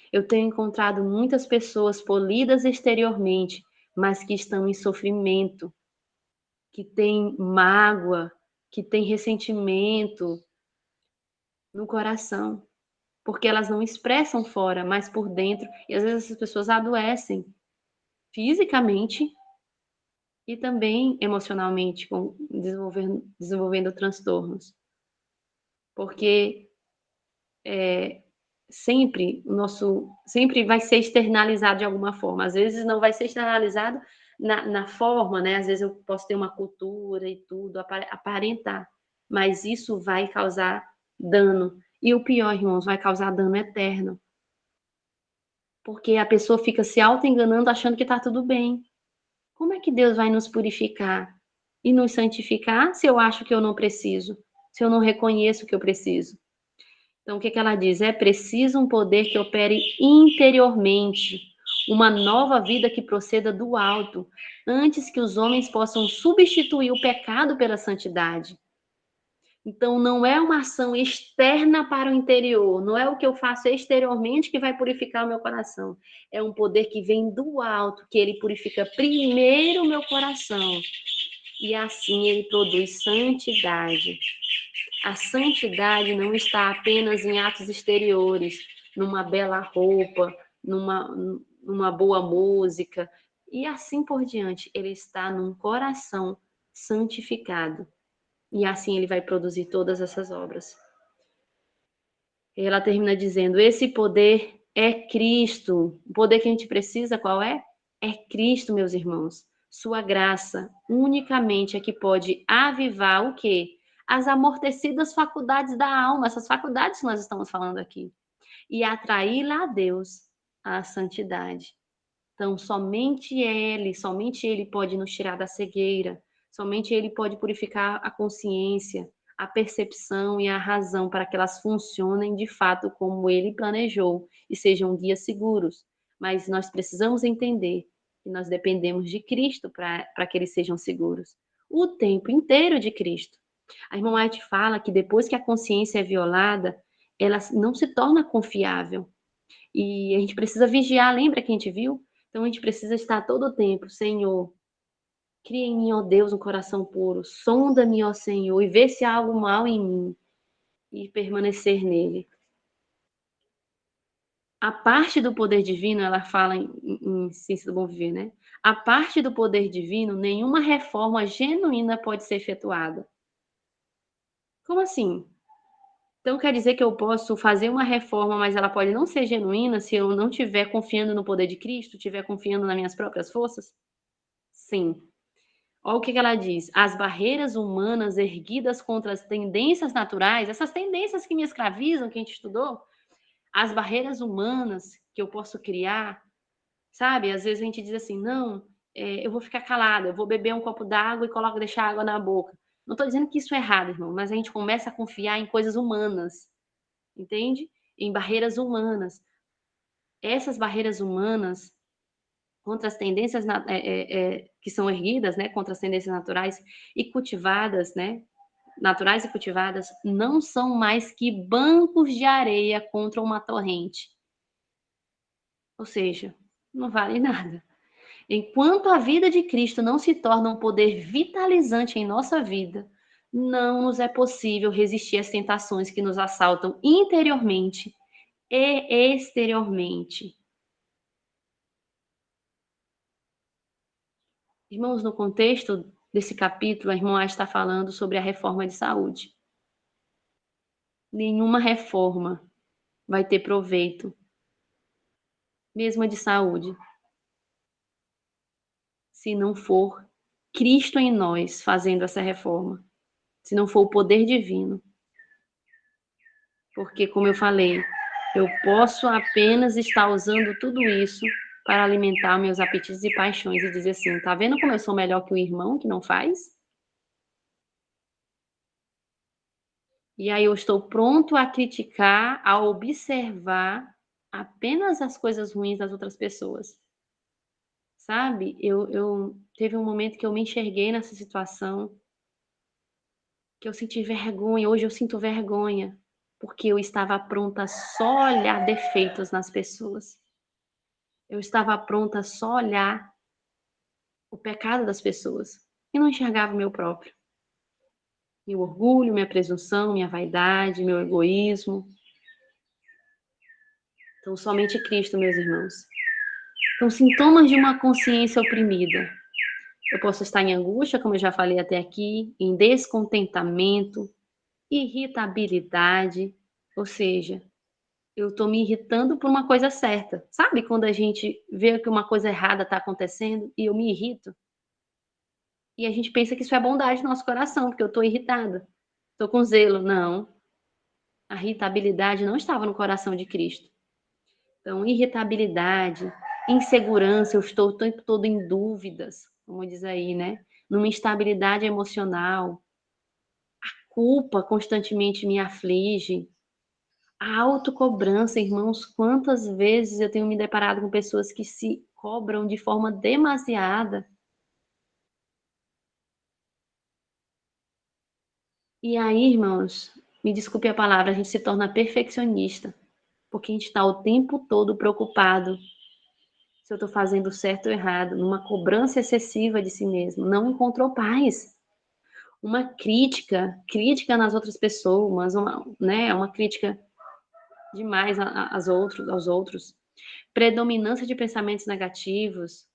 Eu tenho encontrado muitas pessoas polidas exteriormente, mas que estão em sofrimento, que têm mágoa, que têm ressentimento no coração. Porque elas não expressam fora, mas por dentro. E às vezes essas pessoas adoecem fisicamente e também emocionalmente, desenvolvendo transtornos. Porque sempre vai ser externalizado de alguma forma. Às vezes não vai ser externalizado na forma, né? Às vezes eu posso ter uma cultura e tudo, aparentar. Mas isso vai causar dano. E o pior, irmãos, vai causar dano eterno. Porque a pessoa fica se auto-enganando achando que está tudo bem. Como é que Deus vai nos purificar e nos santificar se eu acho que eu não preciso? Se eu não reconheço que eu preciso? Então, o que ela diz? É preciso um poder que opere interiormente. uma nova vida que proceda do alto, antes que os homens possam substituir o pecado pela santidade. Então, não é uma ação externa para o interior, não é o que eu faço exteriormente que vai purificar o meu coração. É um poder que vem do alto, que ele purifica primeiro o meu coração. E assim ele produz santidade. A santidade não está apenas em atos exteriores, numa bela roupa, numa boa música, e assim por diante. Ele está num coração santificado. E assim ele vai produzir todas essas obras. E ela termina dizendo: esse poder é Cristo. O poder que a gente precisa, qual é? É Cristo, meus irmãos. Sua graça unicamente é que pode avivar o quê? As amortecidas faculdades da alma, essas faculdades que nós estamos falando aqui, e atraí-la a Deus, à santidade. Então, somente Ele pode nos tirar da cegueira, somente Ele pode purificar a consciência, a percepção e a razão para que elas funcionem de fato como Ele planejou e sejam guias seguros. Mas nós precisamos entender que nós dependemos de Cristo para que eles sejam seguros. O tempo inteiro de Cristo. A irmã White fala que depois que a consciência é violada, ela não se torna confiável. E a gente precisa vigiar, lembra que a gente viu? Então a gente precisa estar todo o tempo, Senhor, cria em mim, ó Deus, um coração puro, sonda-me, ó Senhor, e vê se há algo mal em mim, e permanecer nele. A parte do poder divino, ela fala em Ciência do Bom Viver, né? A parte do poder divino, nenhuma reforma genuína pode ser efetuada. Como assim? Então quer dizer que eu posso fazer uma reforma, mas ela pode não ser genuína se eu não estiver confiando no poder de Cristo, estiver confiando nas minhas próprias forças? Sim. Olha o que ela diz: as barreiras humanas erguidas contra as tendências naturais, essas tendências que me escravizam, que a gente estudou, as barreiras humanas que eu posso criar, sabe? Às vezes a gente diz assim, não, eu vou ficar calada, eu vou beber um copo d'água e deixar água na boca. Não estou dizendo que isso é errado, irmão, mas a gente começa a confiar em coisas humanas, entende? Em barreiras humanas. Essas barreiras humanas contra as tendências que são erguidas, né, contra as tendências naturais e cultivadas, né, naturais e cultivadas, não são mais que bancos de areia contra uma torrente. Ou seja, não vale nada. Enquanto a vida de Cristo não se torna um poder vitalizante em nossa vida, não nos é possível resistir às tentações que nos assaltam interiormente e exteriormente. Irmãos, no contexto desse capítulo, a irmã está falando sobre a reforma de saúde. Nenhuma reforma vai ter proveito, mesmo a de saúde, se não for Cristo em nós fazendo essa reforma, se não for o poder divino. Porque, como eu falei, eu posso apenas estar usando tudo isso para alimentar meus apetites e paixões e dizer assim, tá vendo como eu sou melhor que o irmão que não faz? E aí eu estou pronto a criticar, a observar apenas as coisas ruins das outras pessoas. Sabe? Eu teve um momento que eu me enxerguei nessa situação, que eu senti vergonha, hoje eu sinto vergonha, porque eu estava pronta a só olhar defeitos nas pessoas. Eu estava pronta a só olhar o pecado das pessoas e não enxergava o meu próprio. Meu orgulho, minha presunção, minha vaidade, meu egoísmo. Então, somente Cristo, meus irmãos. Então, sintomas de uma consciência oprimida. Eu posso estar em angústia, como eu já falei até aqui, em descontentamento, irritabilidade, ou seja, eu estou me irritando por uma coisa certa. Sabe quando a gente vê que uma coisa errada está acontecendo e eu me irrito? E a gente pensa que isso é bondade no nosso coração, porque eu estou irritada, estou com zelo. Não, a irritabilidade não estava no coração de Cristo. Então, irritabilidade, insegurança, eu estou o tempo todo em dúvidas, como diz aí, né? Numa instabilidade emocional, a culpa constantemente me aflige, A autocobrança, irmãos, quantas vezes eu tenho me deparado com pessoas que se cobram de forma demasiada. E aí, irmãos, me desculpe a palavra, a gente se torna perfeccionista, porque a gente está o tempo todo preocupado se eu estou fazendo certo ou errado, numa cobrança excessiva de si mesmo, não encontrou paz. Uma crítica nas outras pessoas, uma crítica demais aos outros, predominância de pensamentos negativos,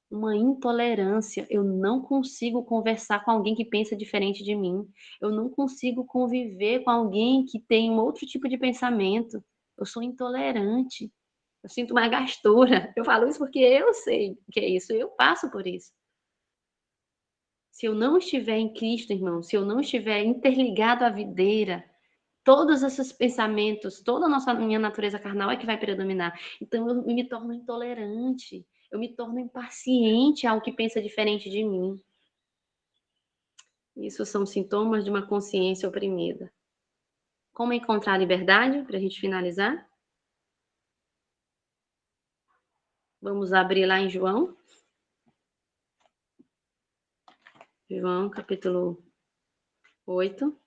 uma intolerância. Eu não consigo conversar com alguém que pensa diferente de mim. Eu não consigo conviver com alguém que tem um outro tipo de pensamento. Eu sou intolerante. Eu sinto uma gastura. Eu falo isso porque eu sei que é isso. Eu passo por isso. Se eu não estiver em Cristo, irmão, se eu não estiver interligado à videira, todos esses pensamentos, toda a minha natureza carnal é que vai predominar. Então eu me torno intolerante, eu me torno impaciente ao que pensa diferente de mim. Isso são sintomas de uma consciência oprimida. Como encontrar a liberdade, para a gente finalizar? Vamos abrir lá em João. João, capítulo 8.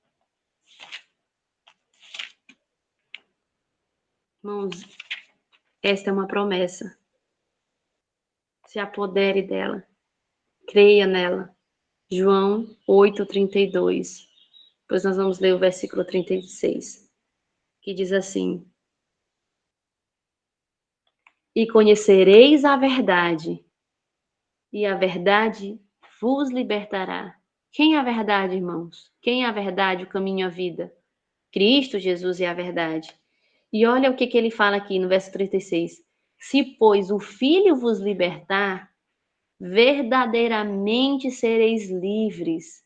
Irmãos, esta é uma promessa. Se apodere dela. Creia nela. João 8:32. Depois nós vamos ler o versículo 36, que diz assim: E conhecereis a verdade, e a verdade vos libertará. Quem é a verdade, irmãos? Quem é a verdade, o caminho, a vida? Cristo Jesus é a verdade. E olha o que ele fala aqui no verso 36. Se, pois, o Filho vos libertar, verdadeiramente sereis livres.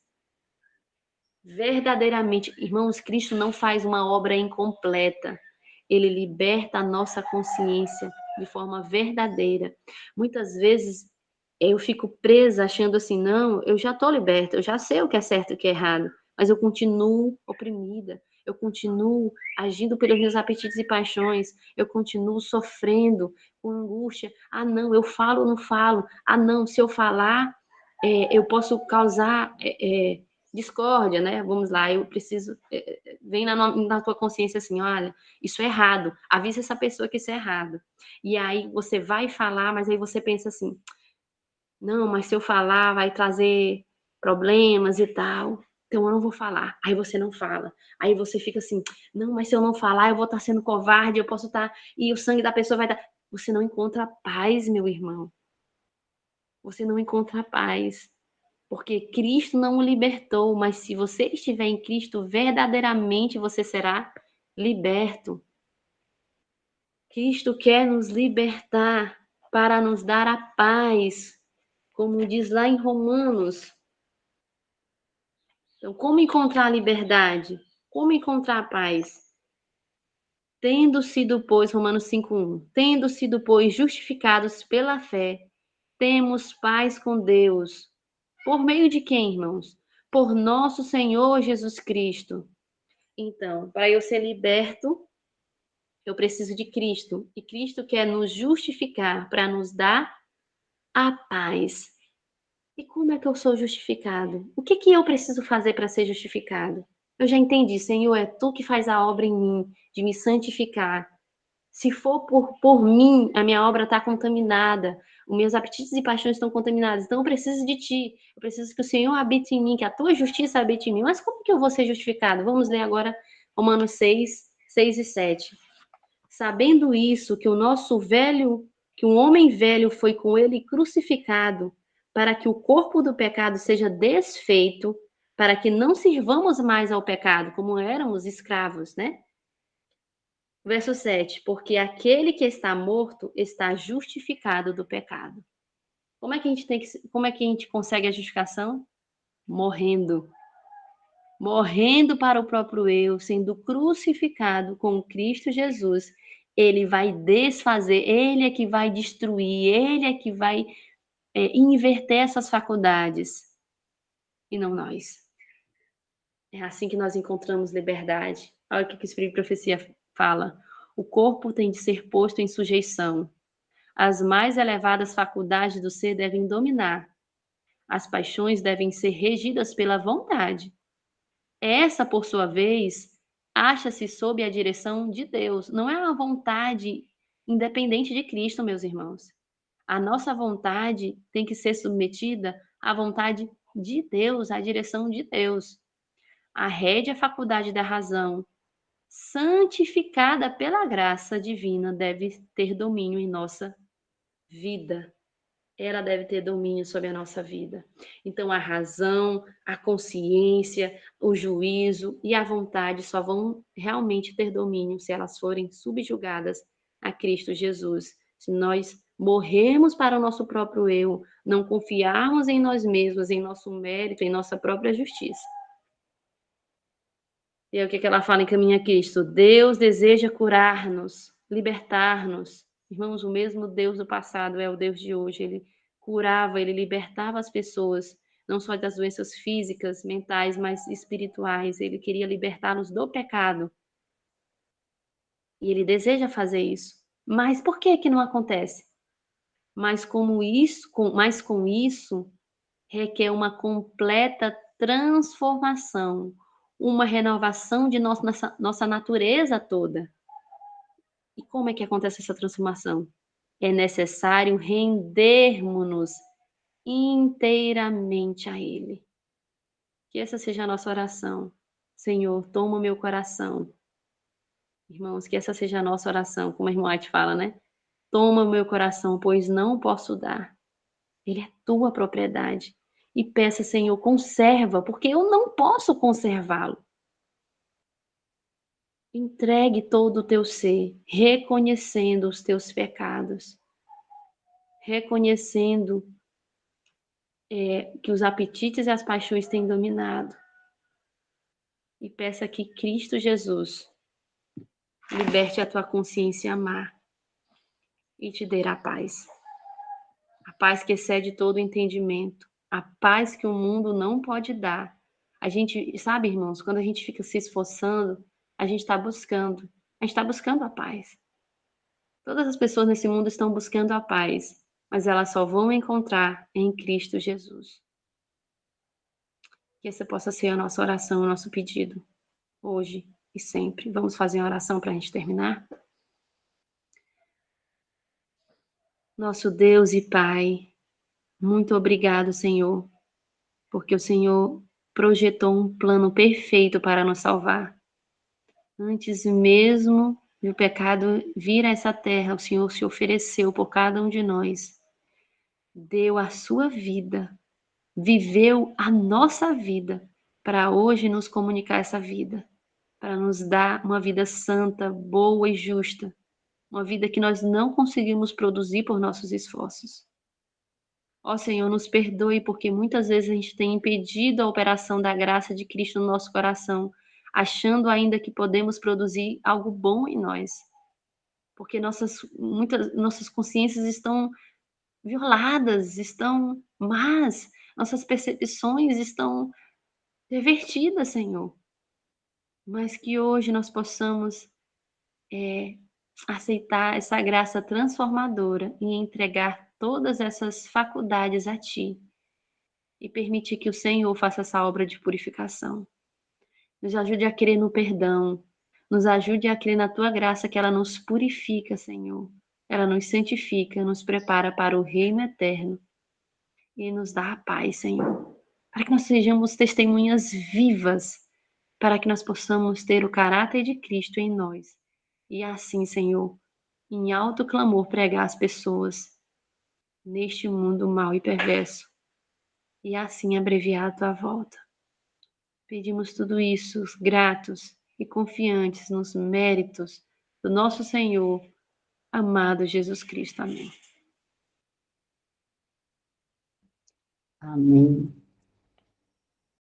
Verdadeiramente, irmãos, Cristo não faz uma obra incompleta. Ele liberta a nossa consciência de forma verdadeira. Muitas vezes eu fico presa achando assim, não, eu já estou liberta, eu já sei o que é certo e o que é errado, mas eu continuo oprimida, eu continuo agindo pelos meus apetites e paixões, eu continuo sofrendo com angústia. Ah, não, eu falo ou não falo? Ah, não, se eu falar, eu posso causar discórdia, né? Vamos lá, eu preciso. Vem na tua consciência assim: olha, isso é errado, avisa essa pessoa que isso é errado. E aí você vai falar, mas aí você pensa assim: não, mas se eu falar vai trazer problemas e tal, então eu não vou falar. Aí você não fala. Aí você fica assim: não, mas se eu não falar, eu vou estar sendo covarde, eu posso estar. E o sangue da pessoa vai dar. Você não encontra paz, meu irmão. Você não encontra paz. Porque Cristo não o libertou, mas se você estiver em Cristo, verdadeiramente você será liberto. Cristo quer nos libertar para nos dar a paz, como diz lá em Romanos. Então, como encontrar a liberdade? Como encontrar a paz? Tendo sido, pois, Romanos 5:1, tendo sido, pois, justificados pela fé, temos paz com Deus. Por meio de quem, irmãos? Por nosso Senhor Jesus Cristo. Então, para eu ser liberto, eu preciso de Cristo. E Cristo quer nos justificar para nos dar a paz. E como é que eu sou justificado? O que eu preciso fazer para ser justificado? Eu já entendi, Senhor, é tu que faz a obra em mim, de me santificar. Se for por mim, a minha obra está contaminada, os meus apetites e paixões estão contaminados, então eu preciso de ti, eu preciso que o Senhor habite em mim, que a tua justiça habite em mim. Mas como que eu vou ser justificado? Vamos ler agora Romanos 6 e 7. Sabendo isso, que um homem velho foi com ele crucificado, para que o corpo do pecado seja desfeito, para que não sirvamos mais ao pecado, como éramos escravos, né? Verso 7, porque aquele que está morto está justificado do pecado. Como é que a gente consegue a justificação? Morrendo. Morrendo para o próprio eu, sendo crucificado com Cristo Jesus. Ele vai desfazer, ele é que vai destruir, ele é que vai inverter essas faculdades, e não nós. É assim que nós encontramos liberdade. Olha o que o Espírito de Profecia fala: o corpo tem de ser posto em sujeição. As mais elevadas faculdades do ser devem dominar. As paixões devem ser regidas pela vontade. Essa, por sua vez, acha-se sob a direção de Deus. Não é uma vontade independente de Cristo, meus irmãos. A nossa vontade tem que ser submetida à vontade de Deus, à direção de Deus. A rédea faculdade da razão, santificada pela graça divina, deve ter domínio em nossa vida. Ela deve ter domínio sobre a nossa vida. Então, a razão, a consciência, o juízo e a vontade só vão realmente ter domínio se elas forem subjugadas a Cristo Jesus. Se nós morrermos para o nosso próprio eu, não confiarmos em nós mesmos, em nosso mérito, em nossa própria justiça. E é o que ela fala em Caminho a Cristo. Deus deseja curar-nos, libertar-nos. Irmãos, o mesmo Deus do passado é o Deus de hoje. Ele curava, ele libertava as pessoas, não só das doenças físicas, mentais, mas espirituais. Ele queria libertá-los do pecado. E ele deseja fazer isso. Mas por que que não acontece? Mas com isso, requer uma completa transformação, uma renovação de nossa natureza toda. E como é que acontece essa transformação? É necessário rendermos-nos inteiramente a Ele. Que essa seja a nossa oração. Senhor, toma o meu coração. Irmãos, que essa seja a nossa oração, como a irmã White fala, né? Toma o meu coração, pois não posso dar. Ele é tua propriedade. E peça, Senhor, conserva, porque eu não posso conservá-lo. Entregue todo o teu ser, reconhecendo os teus pecados, reconhecendo que os apetites e as paixões têm dominado. E peça que Cristo Jesus liberte a tua consciência a amar e te dê a paz. A paz que excede todo o entendimento, a paz que o mundo não pode dar. A gente, sabe, irmãos, quando a gente fica se esforçando, a gente está buscando a paz. Todas as pessoas nesse mundo estão buscando a paz, mas elas só vão encontrar em Cristo Jesus. Que essa possa ser a nossa oração, o nosso pedido, hoje e sempre. Vamos fazer uma oração para a gente terminar? Nosso Deus e Pai, muito obrigado, Senhor, porque o Senhor projetou um plano perfeito para nos salvar. Antes mesmo do pecado vir a essa terra, o Senhor se ofereceu por cada um de nós, deu a sua vida, viveu a nossa vida para hoje nos comunicar essa vida, para nos dar uma vida santa, boa e justa, uma vida que nós não conseguimos produzir por nossos esforços. Ó Senhor, nos perdoe porque muitas vezes a gente tem impedido a operação da graça de Cristo no nosso coração, achando ainda que podemos produzir algo bom em nós. Porque nossas consciências estão violadas, estão más, nossas percepções estão pervertidas, Senhor. Mas que hoje nós possamos aceitar essa graça transformadora e entregar todas essas faculdades a Ti e permitir que o Senhor faça essa obra de purificação. Nos ajude a crer no perdão, nos ajude a crer na Tua graça que ela nos purifica, Senhor. Ela nos santifica, nos prepara para o reino eterno e nos dá a paz, Senhor. Para que nós sejamos testemunhas vivas, para que nós possamos ter o caráter de Cristo em nós. E assim, Senhor, em alto clamor pregar às pessoas neste mundo mau e perverso. E assim abreviar a Tua volta. Pedimos tudo isso, gratos e confiantes nos méritos do nosso Senhor, amado Jesus Cristo. Amém. Amém.